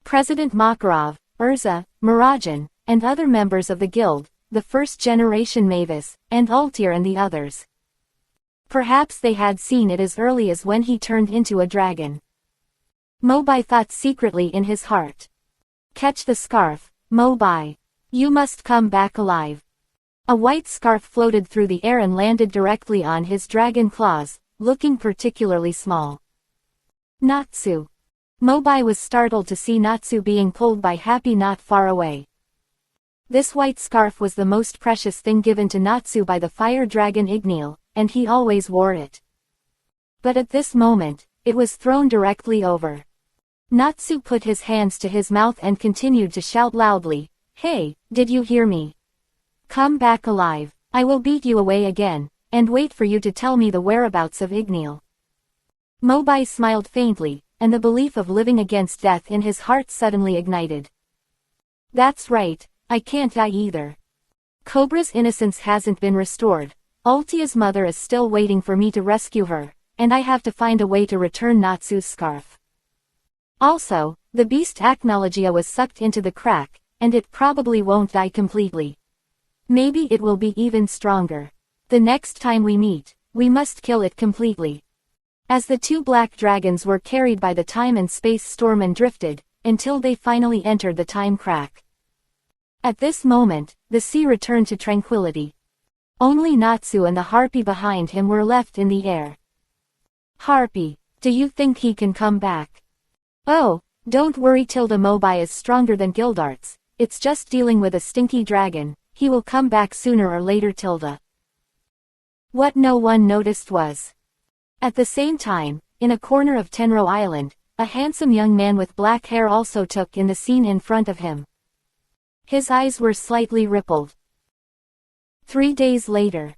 President Makarov, Urza, Mirajan, and other members of the guild, the first-generation Mavis, and Altair and the others. Perhaps they had seen it as early as when he turned into a dragon. Mobai thought secretly in his heart. Catch the scarf, Mobai. You must come back alive. A white scarf floated through the air and landed directly on his dragon claws, looking particularly small. Natsu. Mobai was startled to see Natsu being pulled by Happy not far away. This white scarf was the most precious thing given to Natsu by the fire dragon Igneel, and he always wore it. But at this moment, it was thrown directly over. Natsu put his hands to his mouth and continued to shout loudly, Hey, did you hear me? Come back alive, I will beat you away again, and wait for you to tell me the whereabouts of Igneel. Mobai smiled faintly, and the belief of living against death in his heart suddenly ignited. That's right, I can't die either. Cobra's innocence hasn't been restored. Altia's mother is still waiting for me to rescue her, and I have to find a way to return Natsu's scarf. Also, the beast Acnologia was sucked into the crack, and it probably won't die completely. Maybe it will be even stronger. The next time we meet, we must kill it completely. As the two black dragons were carried by the time and space storm and drifted, until they finally entered the time crack. At this moment, the sea returned to tranquility. Only Natsu and the harpy behind him were left in the air. Harpy, do you think he can come back? Oh, don't worry, Tilda. Mobai is stronger than Gildarts. It's just dealing with a stinky dragon. He will come back sooner or later, Tilda. What no one noticed was, at the same time, in a corner of Tenro Island, a handsome young man with black hair also took in the scene in front of him. His eyes were slightly rippled. 3 days later,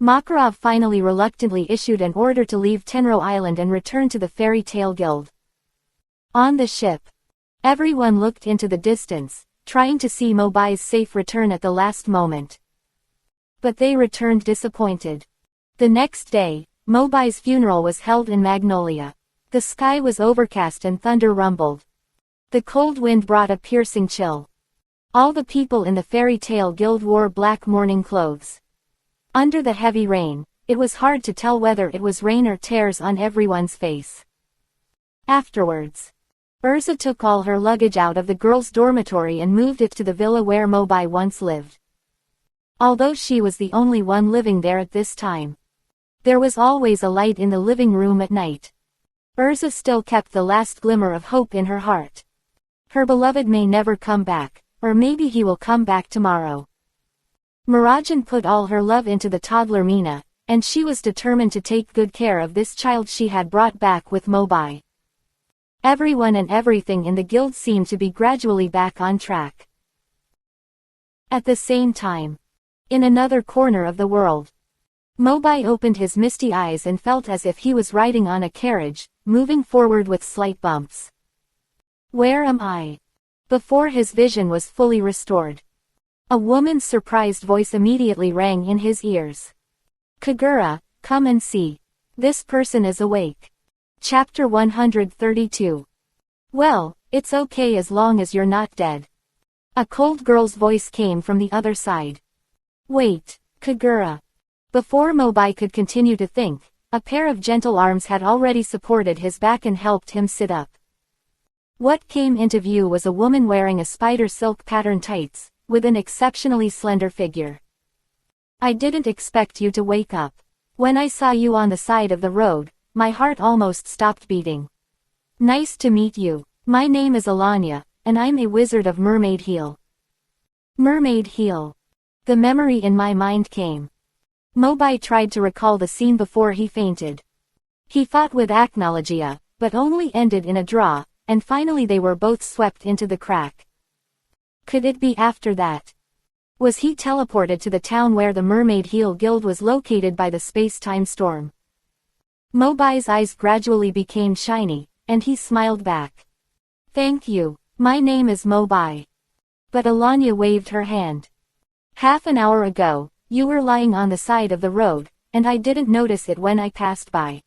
Makarov finally reluctantly issued an order to leave Tenro Island and return to the Fairy Tale Guild. On the ship, everyone looked into the distance, trying to see Mobai's safe return at the last moment. But they returned disappointed. The next day, Mobai's funeral was held in Magnolia. The sky was overcast and thunder rumbled. The cold wind brought a piercing chill. All the people in the Fairy Tale Guild wore black mourning clothes. Under the heavy rain, it was hard to tell whether it was rain or tears on everyone's face. Afterwards, Urza took all her luggage out of the girls' dormitory and moved it to the villa where Mobai once lived. Although she was the only one living there at this time, there was always a light in the living room at night. Urza still kept the last glimmer of hope in her heart. Her beloved may never come back, or maybe he will come back tomorrow. Mirajan put all her love into the toddler Mina, and she was determined to take good care of this child she had brought back with Mobai. Everyone and everything in the guild seemed to be gradually back on track. At the same time, in another corner of the world, Mobai opened his misty eyes and felt as if he was riding on a carriage, moving forward with slight bumps. Where am I? Before his vision was fully restored, a woman's surprised voice immediately rang in his ears. Kagura, come and see. This person is awake. Chapter 132. Well, it's okay as long as you're not dead. A cold girl's voice came from the other side. Wait, Kagura. Before Mobai could continue to think, a pair of gentle arms had already supported his back and helped him sit up. What came into view was a woman wearing a spider silk pattern tights, with an exceptionally slender figure. I didn't expect you to wake up. When I saw you on the side of the road, my heart almost stopped beating. Nice to meet you. My name is Alanya, and I'm a wizard of Mermaid Heel. Mermaid Heel. The memory in my mind came. Mobai tried to recall the scene before he fainted. He fought with Acnologia, but only ended in a draw, and finally they were both swept into the crack. Could it be after that? Was he teleported to the town where the Mermaid Heel Guild was located by the space-time storm? Mobai's eyes gradually became shiny, and he smiled back. Thank you. My name is Mobai. But Alanya waved her hand. Half an hour ago, you were lying on the side of the road, and I didn't notice it when I passed by.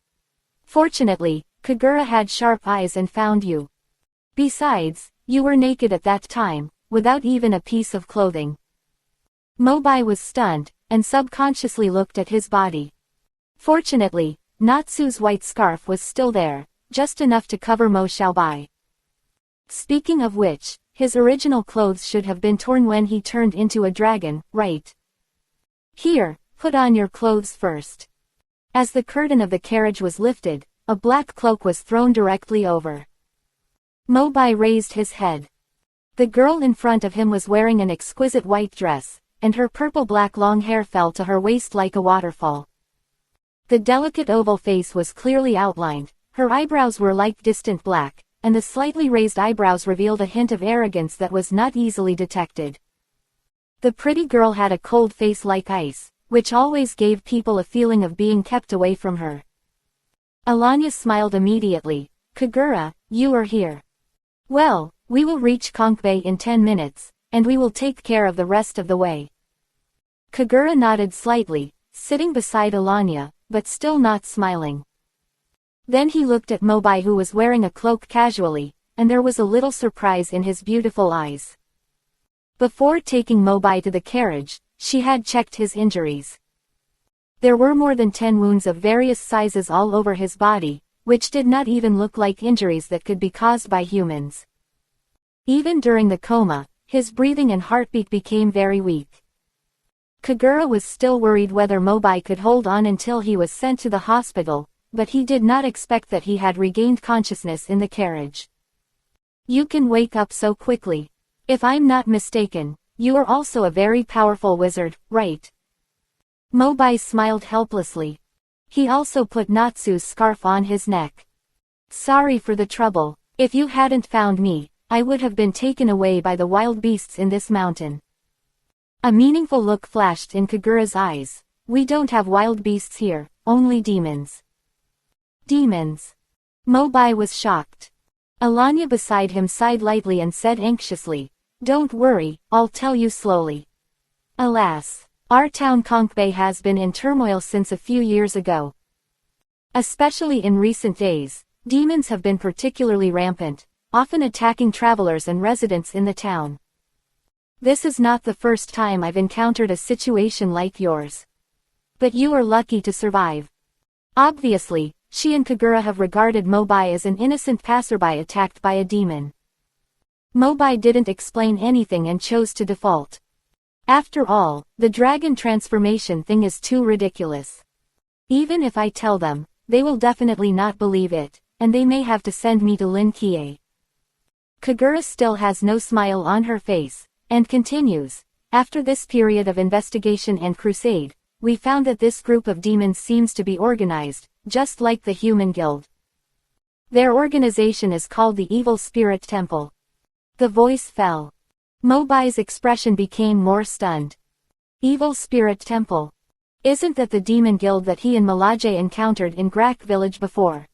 Fortunately, Kagura had sharp eyes and found you. Besides, you were naked at that time, without even a piece of clothing. Mobai was stunned, and subconsciously looked at his body. Fortunately, Natsu's white scarf was still there, just enough to cover Mo Xiaobai. Speaking of which, his original clothes should have been torn when he turned into a dragon, right? Here, put on your clothes first. As the curtain of the carriage was lifted, a black cloak was thrown directly over. Mobai raised his head. The girl in front of him was wearing an exquisite white dress, and her purple-black long hair fell to her waist like a waterfall. The delicate oval face was clearly outlined, her eyebrows were like distant black, and the slightly raised eyebrows revealed a hint of arrogance that was not easily detected. The pretty girl had a cold face like ice, which always gave people a feeling of being kept away from her. Alanya smiled immediately. Kagura, you are here. Well, we will reach Konkbei in 10 minutes, and we will take care of the rest of the way. Kagura nodded slightly, sitting beside Alanya, but still not smiling. Then he looked at Mobai, who was wearing a cloak casually, and there was a little surprise in his beautiful eyes. Before taking Mobai to the carriage, she had checked his injuries. There were more than 10 wounds of various sizes all over his body, which did not even look like injuries that could be caused by humans. Even during the coma, his breathing and heartbeat became very weak. Kagura was still worried whether Mobai could hold on until he was sent to the hospital, but he did not expect that he had regained consciousness in the carriage. "You can wake up so quickly. If I'm not mistaken, you are also a very powerful wizard, right?" Mobai smiled helplessly. He also put Natsu's scarf on his neck. "Sorry for the trouble. If you hadn't found me, I would have been taken away by the wild beasts in this mountain." A meaningful look flashed in Kagura's eyes. "We don't have wild beasts here, only demons." "Demons?" Mobai was shocked. Alanya beside him sighed lightly and said anxiously, "Don't worry, I'll tell you slowly. Alas, our town Konkbei has been in turmoil since a few years ago. Especially in recent days, demons have been particularly rampant, often attacking travelers and residents in the town. This is not the first time I've encountered a situation like yours. But you are lucky to survive." Obviously, she and Kagura have regarded Mobai as an innocent passerby attacked by a demon. Mobai didn't explain anything and chose to default. "After all, the dragon transformation thing is too ridiculous. Even if I tell them, they will definitely not believe it, and they may have to send me to Lin Kie." Kagura still has no smile on her face, and continues, "After this period of investigation and crusade, we found that this group of demons seems to be organized, just like the human guild. Their organization is called the Evil Spirit Temple." The voice fell. Mobai's expression became more stunned. Evil Spirit Temple. Isn't that the demon guild that he and Malaje encountered in Grak village before?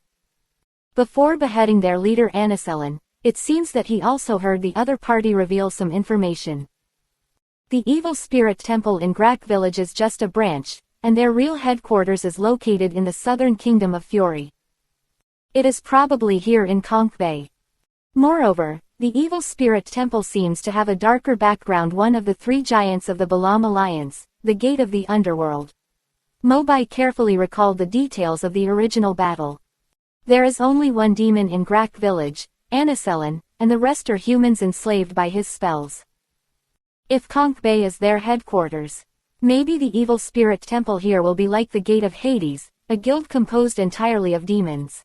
Before beheading their leader Aniselan, it seems that he also heard the other party reveal some information. The Evil Spirit Temple in Grak village is just a branch, and their real headquarters is located in the southern kingdom of Fury. It is probably here in Konkbei. Moreover, the Evil Spirit Temple seems to have a darker background. One of the 3 giants of the Balam Alliance, the Gate of the Underworld. Mobai carefully recalled the details of the original battle. There is only one demon in Grak village, Aniselan, and the rest are humans enslaved by his spells. If Konkbei is their headquarters, maybe the Evil Spirit Temple here will be like the Gate of Hades, a guild composed entirely of demons.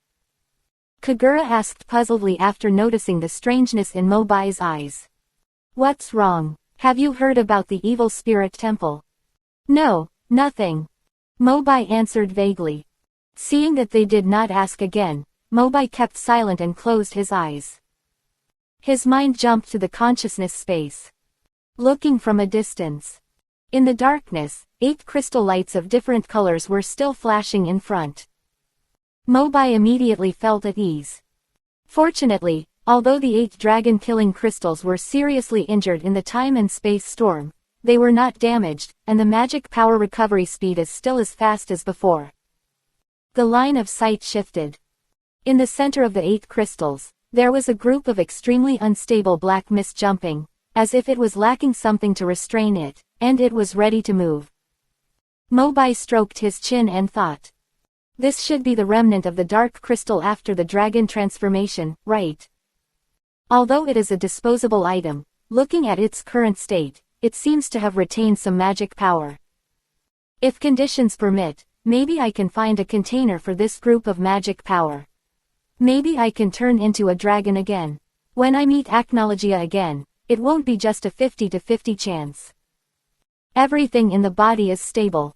Kagura asked puzzledly after noticing the strangeness in Mobai's eyes. "What's wrong? Have you heard about the Evil Spirit Temple?" "No, nothing." Mobai answered vaguely. Seeing that they did not ask again, Mobai kept silent and closed his eyes. His mind jumped to the consciousness space. Looking from a distance. In the darkness, 8 crystal lights of different colors were still flashing in front. Mobai immediately felt at ease. Fortunately, although the 8 dragon-killing crystals were seriously injured in the time and space storm, they were not damaged, and the magic power recovery speed is still as fast as before. The line of sight shifted. In the center of the 8 crystals, there was a group of extremely unstable black mist jumping, as if it was lacking something to restrain it, and it was ready to move. Mobai stroked his chin and thought. This should be the remnant of the dark crystal after the dragon transformation, right? Although it is a disposable item, looking at its current state, it seems to have retained some magic power. If conditions permit, maybe I can find a container for this group of magic power. Maybe I can turn into a dragon again. When I meet Acnologia again, it won't be just a 50-50 chance. Everything in the body is stable.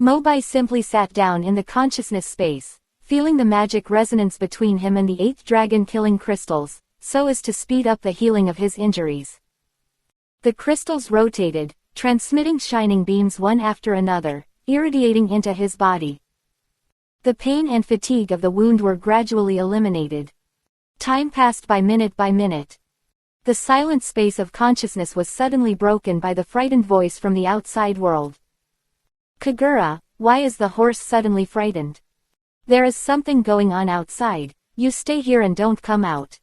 Mobai simply sat down in the consciousness space, feeling the magic resonance between him and the 8 dragon-killing crystals, so as to speed up the healing of his injuries. The crystals rotated, transmitting shining beams one after another, irradiating into his body. The pain and fatigue of the wound were gradually eliminated. Time passed by minute. The silent space of consciousness was suddenly broken by the frightened voice from the outside world. "Kagura, why is the horse suddenly frightened?" There is something going on outside, you stay here and don't come out.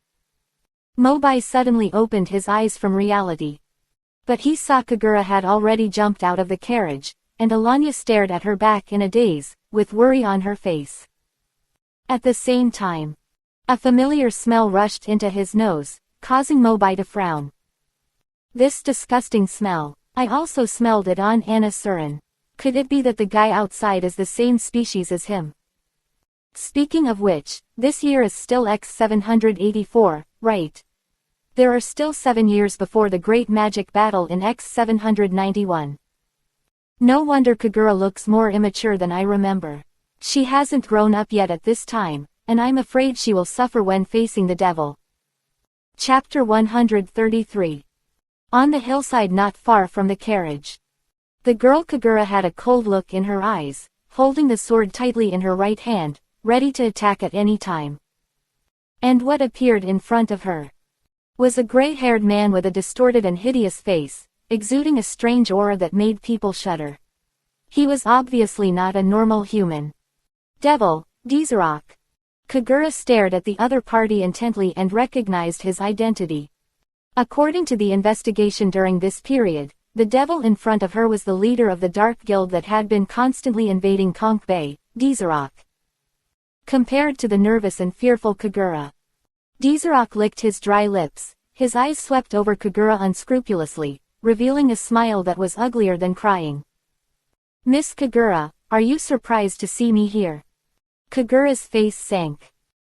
Mobai suddenly opened his eyes from reality. But he saw Kagura had already jumped out of the carriage, and Alanya stared at her back in a daze, with worry on her face. At the same time, a familiar smell rushed into his nose, causing Mobai to frown. This disgusting smell, I also smelled it on Anna Surin. Could it be that the guy outside is the same species as him? Speaking of which, this year is still X784, right? There are still 7 years before the great magic battle in X791. No wonder Kagura looks more immature than I remember. She hasn't grown up yet at this time, and I'm afraid she will suffer when facing the devil. Chapter 133. On the hillside not far from the carriage. The girl Kagura had a cold look in her eyes, holding the sword tightly in her right hand, ready to attack at any time. And what appeared in front of her was a gray-haired man with a distorted and hideous face, exuding a strange aura that made people shudder. He was obviously not a normal human. Devil, Dizarok. Kagura stared at the other party intently and recognized his identity. According to the investigation during this period, the devil in front of her was the leader of the Dark Guild that had been constantly invading Konk Bay, Dizarok. Compared to the nervous and fearful Kagura, Dizarok licked his dry lips, his eyes swept over Kagura unscrupulously, revealing a smile that was uglier than crying. Miss Kagura, are you surprised to see me here? Kagura's face sank.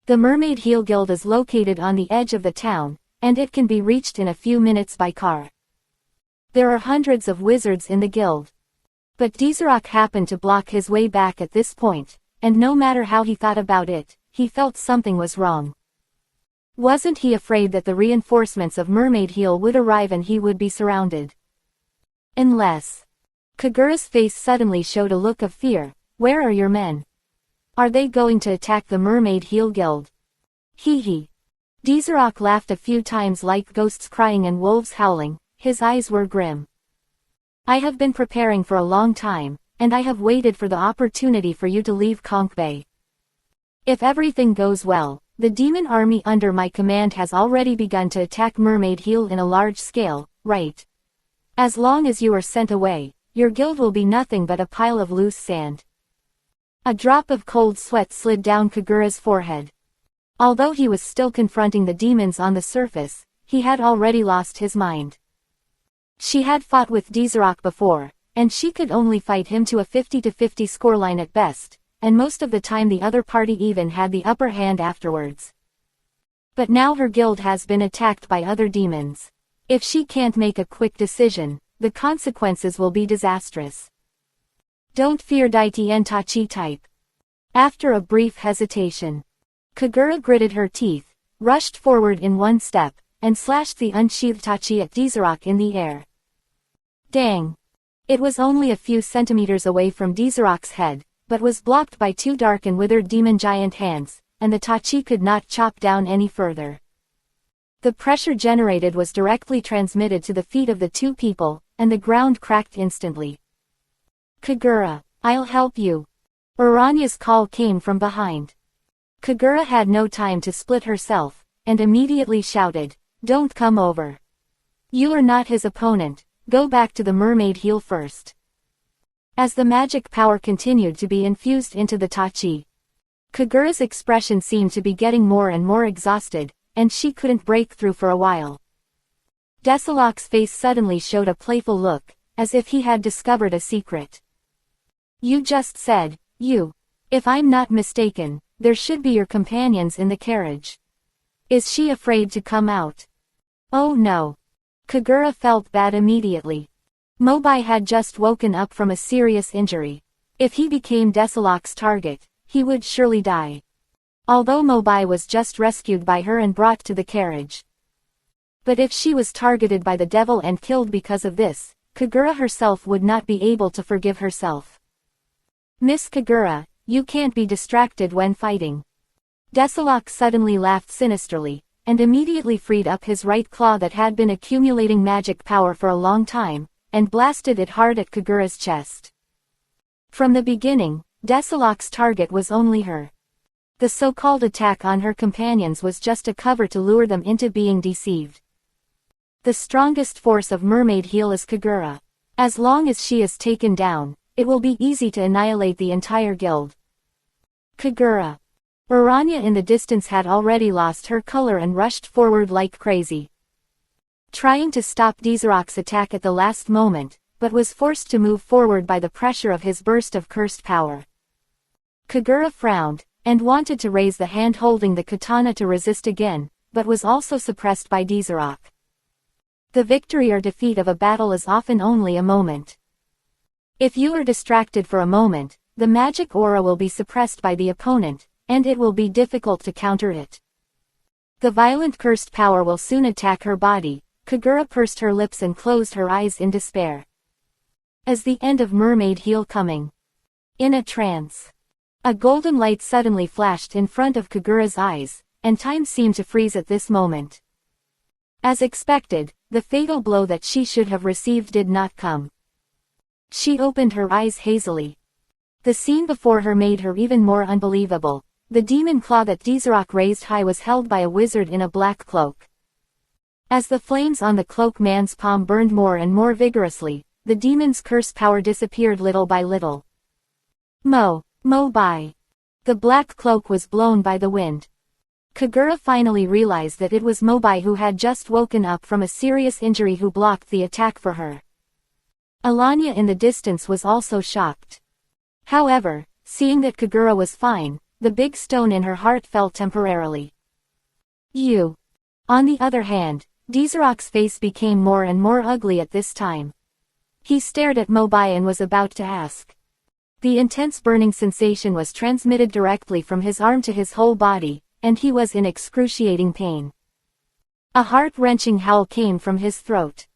The Mermaid Heel Guild is located on the edge of the town, and it can be reached in a few minutes by car. There are hundreds of wizards in the guild. But Dizarok happened to block his way back at this point, and no matter how he thought about it, he felt something was wrong. Wasn't he afraid that the reinforcements of Mermaid Heel would arrive and he would be surrounded? Unless... Kagura's face suddenly showed a look of fear. Where are your men? Are they going to attack the Mermaid Heel Guild? Hee hee. Dizarok laughed a few times like ghosts crying and wolves howling, his eyes were grim. I have been preparing for a long time, and I have waited for the opportunity for you to leave Konk Bay. If everything goes well, the demon army under my command has already begun to attack Mermaid Heel in a large scale, right? As long as you are sent away, your guild will be nothing but a pile of loose sand. A drop of cold sweat slid down Kagura's forehead. Although he was still confronting the demons on the surface, he had already lost his mind. She had fought with Dizarok before, and she could only fight him to a 50-50 scoreline at best, and most of the time the other party even had the upper hand afterwards. But now her guild has been attacked by other demons. If she can't make a quick decision, the consequences will be disastrous. Don't fear Daitien Tachi type. After a brief hesitation, Kagura gritted her teeth, rushed forward in one step, and slashed the unsheathed Tachi at Dizarok in the air. Dang! It was only a few centimeters away from Dizarok's head, but was blocked by two dark and withered demon giant hands, and the Tachi could not chop down any further. The pressure generated was directly transmitted to the feet of the two people, and the ground cracked instantly. Kagura, I'll help you. Uranya's call came from behind. Kagura had no time to split herself, and immediately shouted, Don't come over. You are not his opponent, go back to the Mermaid Heel first. As the magic power continued to be infused into the Tachi, Kagura's expression seemed to be getting more and more exhausted, and she couldn't break through for a while. Desalok's face suddenly showed a playful look, as if he had discovered a secret. You just said, you. If I'm not mistaken, there should be your companions in the carriage. Is she afraid to come out? Oh no. Kagura felt bad immediately. Mobai had just woken up from a serious injury. If he became Desalok's target, he would surely die. Although Mobai was just rescued by her and brought to the carriage. But if she was targeted by the devil and killed because of this, Kagura herself would not be able to forgive herself. Miss Kagura, you can't be distracted when fighting. Desalok suddenly laughed sinisterly, and immediately freed up his right claw that had been accumulating magic power for a long time, and blasted it hard at Kagura's chest. From the beginning, Desaloc's target was only her. The so-called attack on her companions was just a cover to lure them into being deceived. The strongest force of Mermaid Heel is Kagura. As long as she is taken down, it will be easy to annihilate the entire guild. Kagura. Urania in the distance had already lost her color and rushed forward like crazy, trying to stop Desaloc's attack at the last moment, but was forced to move forward by the pressure of his burst of cursed power. Kagura frowned, and wanted to raise the hand holding the katana to resist again, but was also suppressed by Desaloc. The victory or defeat of a battle is often only a moment. If you are distracted for a moment, the magic aura will be suppressed by the opponent, and it will be difficult to counter it. The violent cursed power will soon attack her body. Kagura pursed her lips and closed her eyes in despair. As the end of Mermaid Heel coming. In a trance. A golden light suddenly flashed in front of Kagura's eyes, and time seemed to freeze at this moment. As expected, the fatal blow that she should have received did not come. She opened her eyes hazily. The scene before her made her even more unbelievable. The demon claw that Desaloc raised high was held by a wizard in a black cloak. As the flames on the cloak man's palm burned more and more vigorously, the demon's curse power disappeared little by little. Mobai. The black cloak was blown by the wind. Kagura finally realized that it was Mobai who had just woken up from a serious injury who blocked the attack for her. Alanya in the distance was also shocked. However, seeing that Kagura was fine, the big stone in her heart fell temporarily. On the other hand, Desaloc's face became more and more ugly at this time. He stared at Mobai and was about to ask. The intense burning sensation was transmitted directly from his arm to his whole body, and he was in excruciating pain. A heart-wrenching howl came from his throat.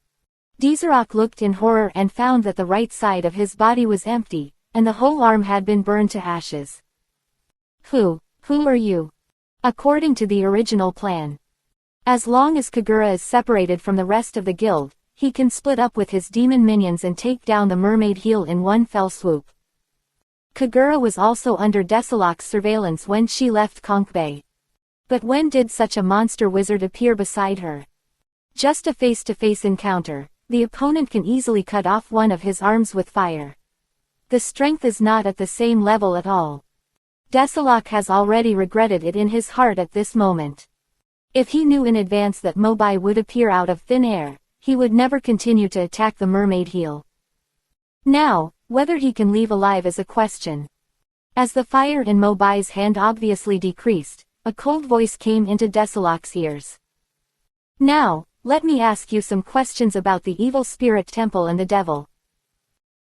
Desaloc looked in horror and found that the right side of his body was empty, and the whole arm had been burned to ashes. Who are you? According to the original plan. As long as Kagura is separated from the rest of the guild, he can split up with his demon minions and take down the Mermaid Heel in one fell swoop. Kagura was also under Desaloc's surveillance when she left Conch Bay. But when did such a monster wizard appear beside her? Just a face-to-face encounter, the opponent can easily cut off one of his arms with fire. The strength is not at the same level at all. Desaloc has already regretted it in his heart at this moment. If he knew in advance that Mobai would appear out of thin air, he would never continue to attack the Mermaid Heel. Now, whether he can leave alive is a question. As the fire in Mobai's hand obviously decreased, a cold voice came into Desaloc's ears. Now, let me ask you some questions about the evil spirit temple and the devil.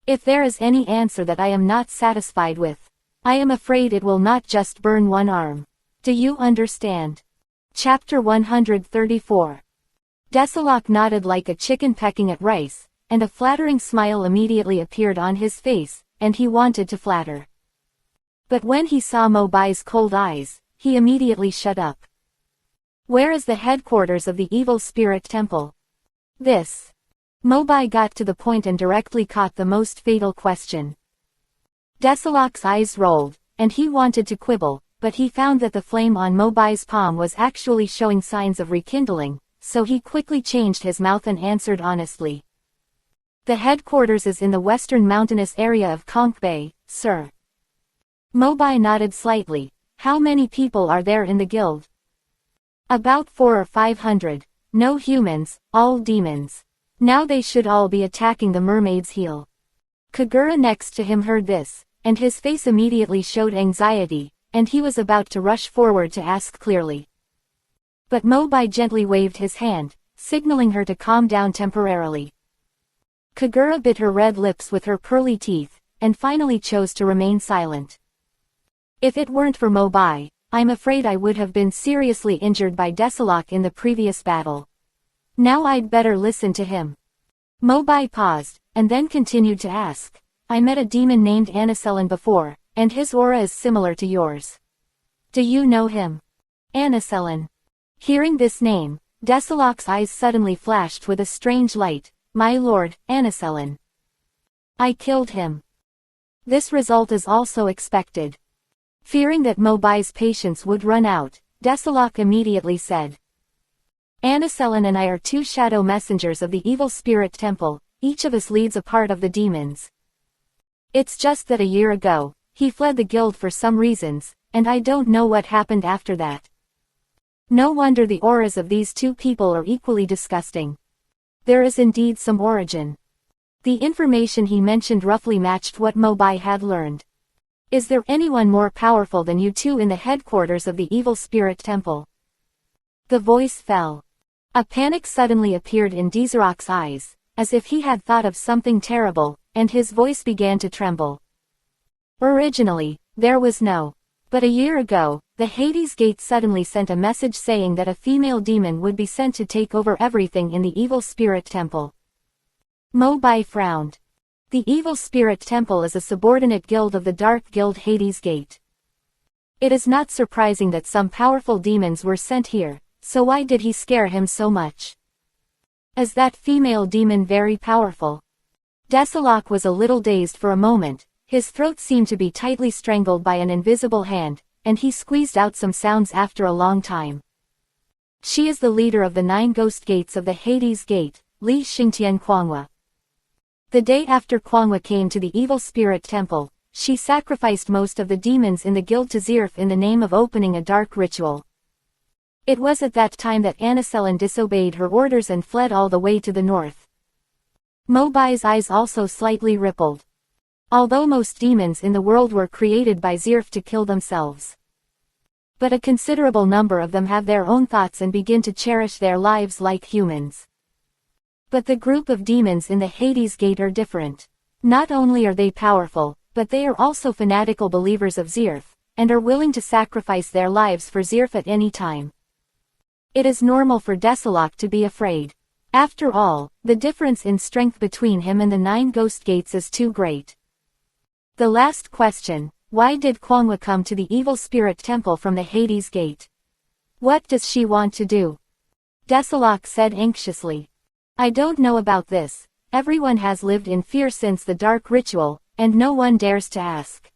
If there is any answer that I am not satisfied with, I am afraid it will not just burn one arm. Do you understand? Chapter 134. Desaloc nodded like a chicken pecking at rice, and a flattering smile immediately appeared on his face, and he wanted to flatter. But when he saw Mobai's cold eyes, he immediately shut up. Where is the headquarters of the evil spirit temple? Mobai got to the point and directly caught the most fatal question. Desaloc's eyes rolled, and he wanted to quibble, but he found that the flame on Mobai's palm was actually showing signs of rekindling, so he quickly changed his mouth and answered honestly. The headquarters is in the western mountainous area of Conch Bay, sir. Mobai nodded slightly. How many people are there in the guild? About 400 or 500. No humans, all demons. Now they should all be attacking the Mermaid's Heel. Kagura next to him heard this, and his face immediately showed anxiety, and he was about to rush forward to ask clearly. But Mobai gently waved his hand, signaling her to calm down temporarily. Kagura bit her red lips with her pearly teeth, and finally chose to remain silent. If it weren't for Mobai, I'm afraid I would have been seriously injured by Desaloc in the previous battle. Now I'd better listen to him. Mobai paused, and then continued to ask. I met a demon named Aniselan before, and his aura is similar to yours. Do you know him? Aniselan. Hearing this name, Desaloc's eyes suddenly flashed with a strange light. My lord, Aniselan. I killed him. This result is also expected. Fearing that Mobai's patience would run out, Desalok immediately said. Aniselan and I are two shadow messengers of the evil spirit temple, each of us leads a part of the demons. It's just that a year ago, he fled the guild for some reasons, and I don't know what happened after that. No wonder the auras of these two people are equally disgusting. There is indeed some origin. The information he mentioned roughly matched what Mobai had learned. Is there anyone more powerful than you two in the headquarters of the evil spirit temple? The voice fell. A panic suddenly appeared in Desalok's eyes, as if he had thought of something terrible, and his voice began to tremble. Originally, there was no. But a year ago, the Hades Gate suddenly sent a message saying that a female demon would be sent to take over everything in the evil spirit temple. Mobai frowned. The evil spirit temple is a subordinate guild of the dark guild Hades Gate. It is not surprising that some powerful demons were sent here, so why did he scare him so much? Is that female demon very powerful? Desalok was a little dazed for a moment, his throat seemed to be tightly strangled by an invisible hand, and he squeezed out some sounds after a long time. She is the leader of the 9 ghost gates of the Hades Gate, Li Xingtian Kuangwa. The day after Kuangwa came to the evil spirit temple, she sacrificed most of the demons in the guild to Zirf in the name of opening a dark ritual. It was at that time that Aniselan disobeyed her orders and fled all the way to the north. Mobai's eyes also slightly rippled. Although most demons in the world were created by Zirf to kill themselves. But a considerable number of them have their own thoughts and begin to cherish their lives like humans. But the group of demons in the Hades Gate are different. Not only are they powerful, but they are also fanatical believers of Zirf, and are willing to sacrifice their lives for Zirf at any time. It is normal for Desalok to be afraid. After all, the difference in strength between him and the 9 ghost gates is too great. The last question, why did Kuangwa come to the evil spirit temple from the Hades Gate? What does she want to do? Desalok said anxiously. I don't know about this, everyone has lived in fear since the dark ritual, and no one dares to ask.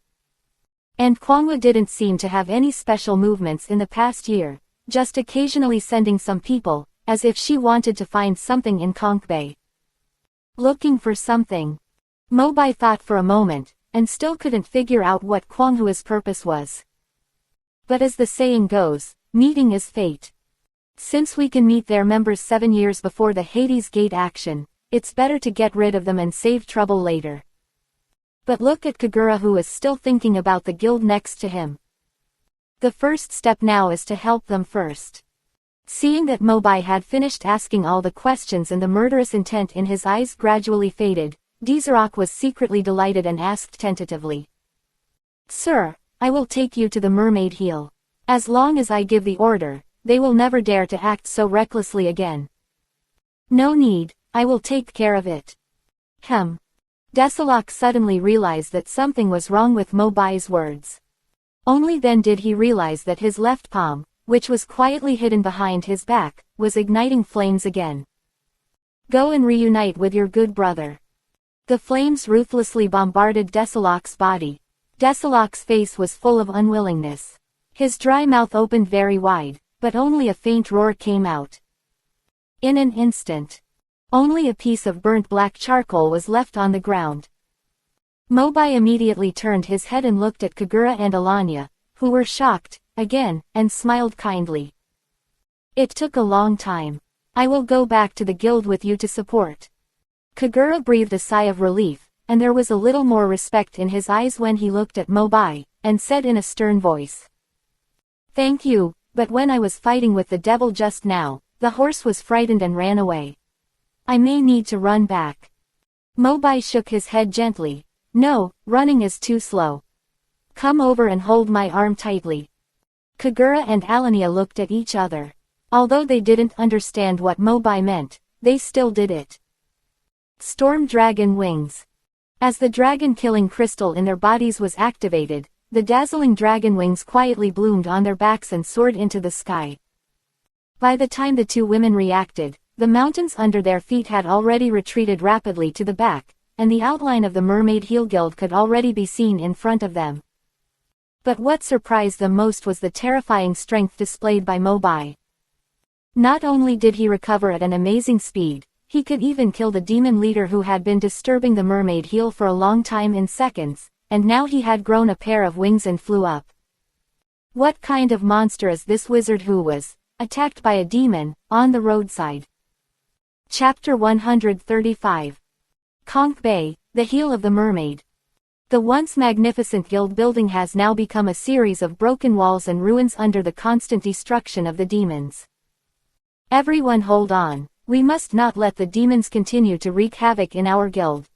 And Kuangwa didn't seem to have any special movements in the past year, just occasionally sending some people, as if she wanted to find something in Conch Bay. Looking for something. Mobai thought for a moment, and still couldn't figure out what Kuanghua's purpose was. But as the saying goes, meeting is fate. Since we can meet their members 7 years before the Hades Gate action, it's better to get rid of them and save trouble later. But look at Kagura, who is still thinking about the guild next to him. The first step now is to help them first. Seeing that Mobai had finished asking all the questions and the murderous intent in his eyes gradually faded, Desalok was secretly delighted and asked tentatively. Sir, I will take you to the mermaid heel. As long as I give the order, they will never dare to act so recklessly again. No need, I will take care of it. Desalok suddenly realized that something was wrong with Mobai's words. Only then did he realize that his left palm, which was quietly hidden behind his back, was igniting flames again. Go and reunite with your good brother. The flames ruthlessly bombarded Desalok's body. Desalok's face was full of unwillingness. His dry mouth opened very wide, but only a faint roar came out. In an instant, only a piece of burnt black charcoal was left on the ground. Mobai immediately turned his head and looked at Kagura and Alanya, who were shocked, again, and smiled kindly. It took a long time. I will go back to the guild with you to support. Kagura breathed a sigh of relief, and there was a little more respect in his eyes when he looked at Mobai, and said in a stern voice. Thank you, but when I was fighting with the devil just now, the horse was frightened and ran away. I may need to run back. Mobai shook his head gently. No, running is too slow. Come over and hold my arm tightly. Kagura and Alanya looked at each other. Although they didn't understand what Mobai meant, they still did it. Storm Dragon Wings. As the dragon-killing crystal in their bodies was activated, the dazzling dragon wings quietly bloomed on their backs and soared into the sky. By the time the two women reacted, the mountains under their feet had already retreated rapidly to the back, and the outline of the Mermaid Heel Guild could already be seen in front of them. But what surprised them most was the terrifying strength displayed by Mobai. Not only did he recover at an amazing speed, he could even kill the demon leader who had been disturbing the mermaid heel for a long time in seconds, and now he had grown a pair of wings and flew up. What kind of monster is this wizard who was attacked by a demon on the roadside? Chapter 135. Conch Bay, the Heel of the Mermaid. The once magnificent guild building has now become a series of broken walls and ruins under the constant destruction of the demons. Everyone hold on, we must not let the demons continue to wreak havoc in our guild.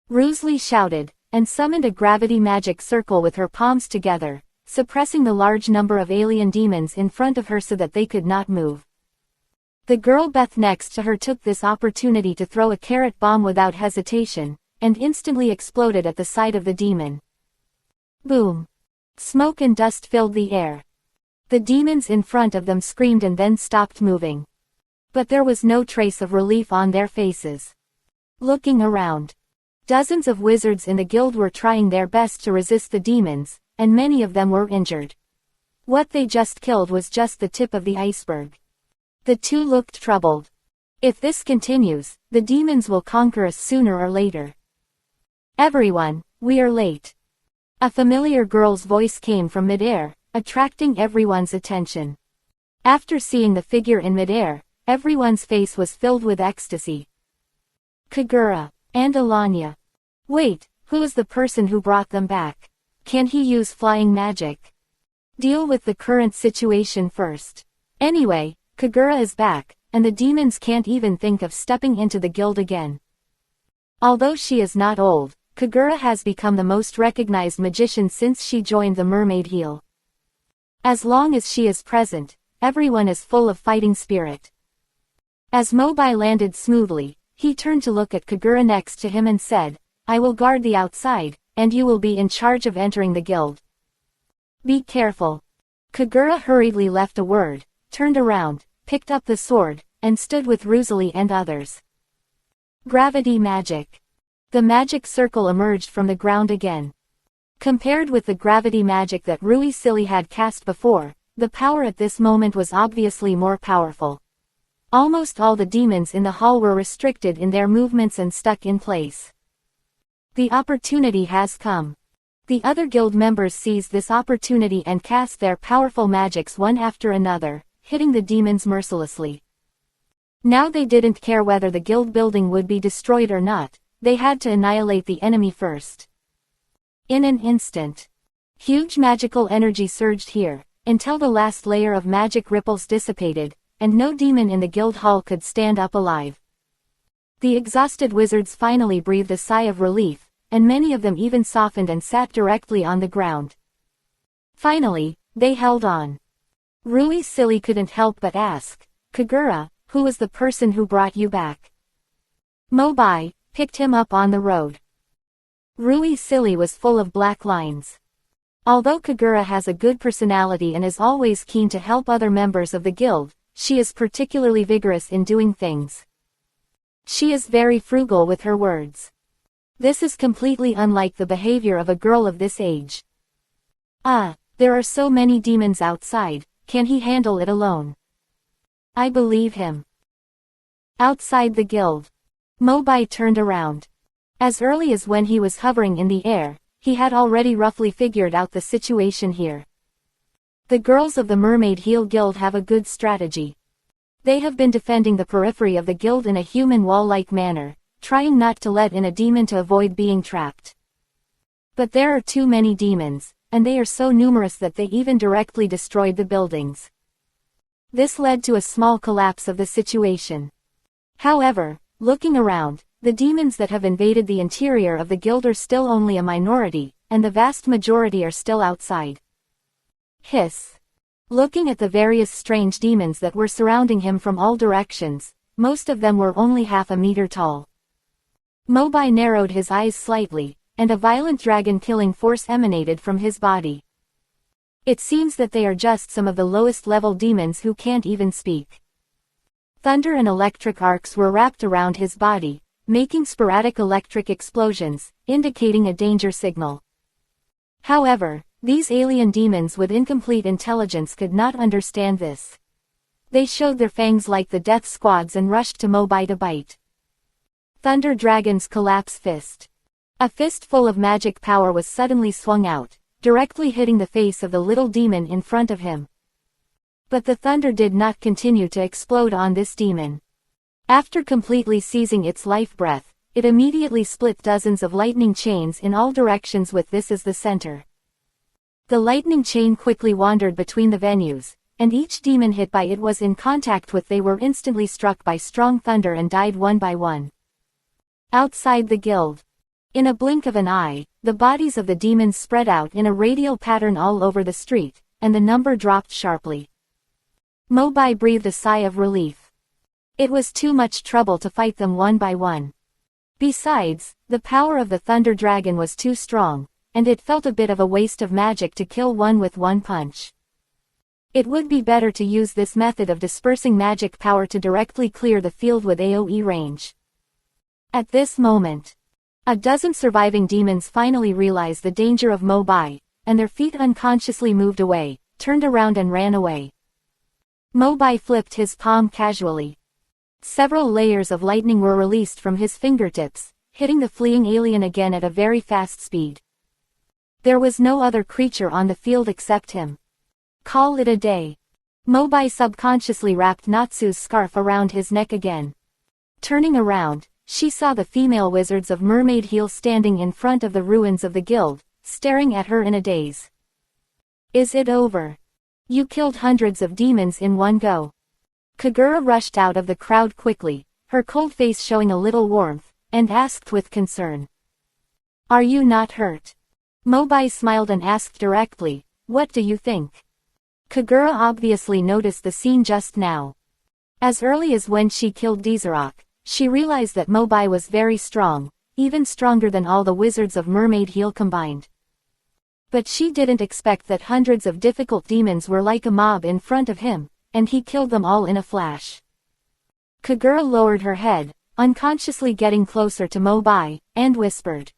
Roosley shouted, and summoned a gravity magic circle with her palms together, suppressing the large number of alien demons in front of her so that they could not move. The girl Beth next to her took this opportunity to throw a carrot bomb without hesitation, and instantly exploded at the sight of the demon. Boom! Smoke and dust filled the air. The demons in front of them screamed and then stopped moving. But there was no trace of relief on their faces. Looking around, dozens of wizards in the guild were trying their best to resist the demons, and many of them were injured. What they just killed was just the tip of the iceberg. The two looked troubled. If this continues, the demons will conquer us sooner or later. Everyone, we are late. A familiar girl's voice came from midair, attracting everyone's attention. After seeing the figure in midair, everyone's face was filled with ecstasy. Kagura, and Alanya. Wait, who is the person who brought them back? Can he use flying magic? Deal with the current situation first. Anyway, Kagura is back, and the demons can't even think of stepping into the guild again. Although she is not old, Kagura has become the most recognized magician since she joined the Mermaid Heel. As long as she is present, everyone is full of fighting spirit. As Mobai landed smoothly, he turned to look at Kagura next to him and said, I will guard the outside, and you will be in charge of entering the guild. Be careful. Kagura hurriedly left a word, turned around, picked up the sword, and stood with Rosalie and others. Gravity magic. The magic circle emerged from the ground again. Compared with the gravity magic that Rui Silly had cast before, the power at this moment was obviously more powerful. Almost all the demons in the hall were restricted in their movements and stuck in place. The opportunity has come. The other guild members seized this opportunity and cast their powerful magics one after another, hitting the demons mercilessly. Now they didn't care whether the guild building would be destroyed or not, they had to annihilate the enemy first. In an instant, huge magical energy surged here, until the last layer of magic ripples dissipated, and no demon in the guild hall could stand up alive. The exhausted wizards finally breathed a sigh of relief, and many of them even softened and sat directly on the ground. Finally, they held on. Rui Silly couldn't help but ask, Kagura, who was the person who brought you back? Mobai picked him up on the road. Rui Silly was full of black lines. Although Kagura has a good personality and is always keen to help other members of the guild, she is particularly vigorous in doing things. She is very frugal with her words. This is completely unlike the behavior of a girl of this age. There are so many demons outside, can he handle it alone? I believe him. Outside the guild, Mobai turned around. As early as when he was hovering in the air, he had already roughly figured out the situation here. The girls of the Mermaid Heel Guild have a good strategy. They have been defending the periphery of the guild in a human wall-like manner, trying not to let in a demon to avoid being trapped. But there are too many demons, and they are so numerous that they even directly destroyed the buildings. This led to a small collapse of the situation. However, looking around, the demons that have invaded the interior of the guild are still only a minority, and the vast majority are still outside. Hiss. Looking at the various strange demons that were surrounding him from all directions, most of them were only half a meter tall. Mobai narrowed his eyes slightly, and a violent dragon-killing force emanated from his body. It seems that they are just some of the lowest-level demons who can't even speak. Thunder and electric arcs were wrapped around his body, making sporadic electric explosions, indicating a danger signal. However, these alien demons with incomplete intelligence could not understand this. They showed their fangs like the death squads and rushed to Mobai to bite. Thunder Dragon's collapse fist. A fist full of magic power was suddenly swung out, directly hitting the face of the little demon in front of him. But the thunder did not continue to explode on this demon. After completely seizing its life breath, it immediately split dozens of lightning chains in all directions with this as the center. The lightning chain quickly wandered between the venues, and each demon hit by it was in contact with they were instantly struck by strong thunder and died one by one. Outside the guild. In a blink of an eye, the bodies of the demons spread out in a radial pattern all over the street, and the number dropped sharply. Mobai breathed a sigh of relief. It was too much trouble to fight them one by one. Besides, the power of the Thunder Dragon was too strong, and it felt a bit of a waste of magic to kill one with one punch. It would be better to use this method of dispersing magic power to directly clear the field with AoE range. At this moment, a dozen surviving demons finally realized the danger of Mobai, and their feet unconsciously moved away, turned around and ran away. Mobai flipped his palm casually. Several layers of lightning were released from his fingertips, hitting the fleeing alien again at a very fast speed. There was no other creature on the field except him. Call it a day. Mobai subconsciously wrapped Natsu's scarf around his neck again. Turning around, she saw the female wizards of Mermaid Heel standing in front of the ruins of the guild, staring at her in a daze. Is it over? You killed hundreds of demons in one go. Kagura rushed out of the crowd quickly, her cold face showing a little warmth, and asked with concern. Are you not hurt? Mobai smiled and asked directly, what do you think? Kagura obviously noticed the scene just now. As early as when she killed Dizarok, she realized that Mobai was very strong, even stronger than all the wizards of Mermaid Heel combined. But she didn't expect that hundreds of difficult demons were like a mob in front of him, and he killed them all in a flash. Kagura lowered her head, unconsciously getting closer to Mobai, and whispered.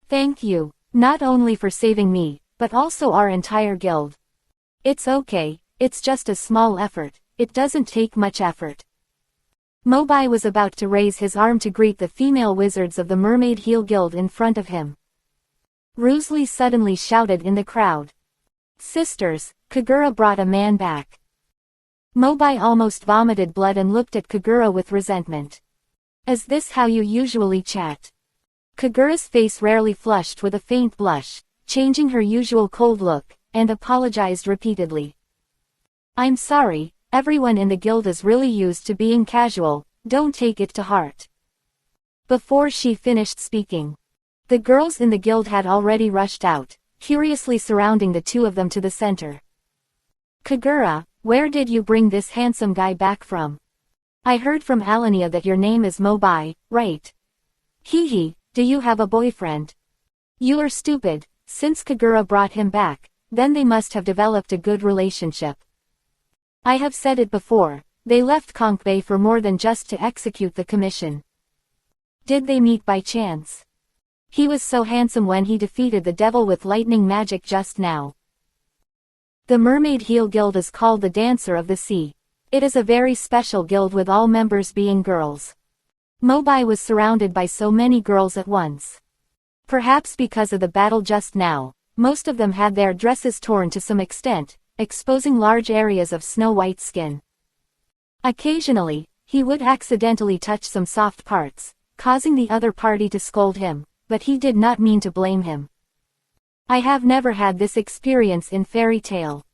Thank you, not only for saving me, but also our entire guild. It's okay, it's just a small effort, it doesn't take much effort. Mobai was about to raise his arm to greet the female wizards of the Mermaid Heel Guild in front of him. Roosley suddenly shouted in the crowd. Sisters, Kagura brought a man back. Mobai almost vomited blood and looked at Kagura with resentment. Is this how you usually chat? Kagura's face rarely flushed with a faint blush, changing her usual cold look, and apologized repeatedly. I'm sorry, everyone in the guild is really used to being casual, don't take it to heart. Before she finished speaking, the girls in the guild had already rushed out, curiously surrounding the two of them to the center. Kagura, where did you bring this handsome guy back from? I heard from Alania that your name is Mobai, right? Hee, do you have a boyfriend? You are stupid, since Kagura brought him back, then they must have developed a good relationship. I have said it before, they left Conch Bay for more than just to execute the commission. Did they meet by chance? He was so handsome when he defeated the devil with lightning magic just now. The Mermaid Heel Guild is called the Dancer of the Sea. It is a very special guild with all members being girls. Mobai was surrounded by so many girls at once. Perhaps because of the battle just now, most of them had their dresses torn to some extent, exposing large areas of snow-white skin. Occasionally, he would accidentally touch some soft parts, causing the other party to scold him, but he did not mean to blame him. I have never had this experience in fairy tale.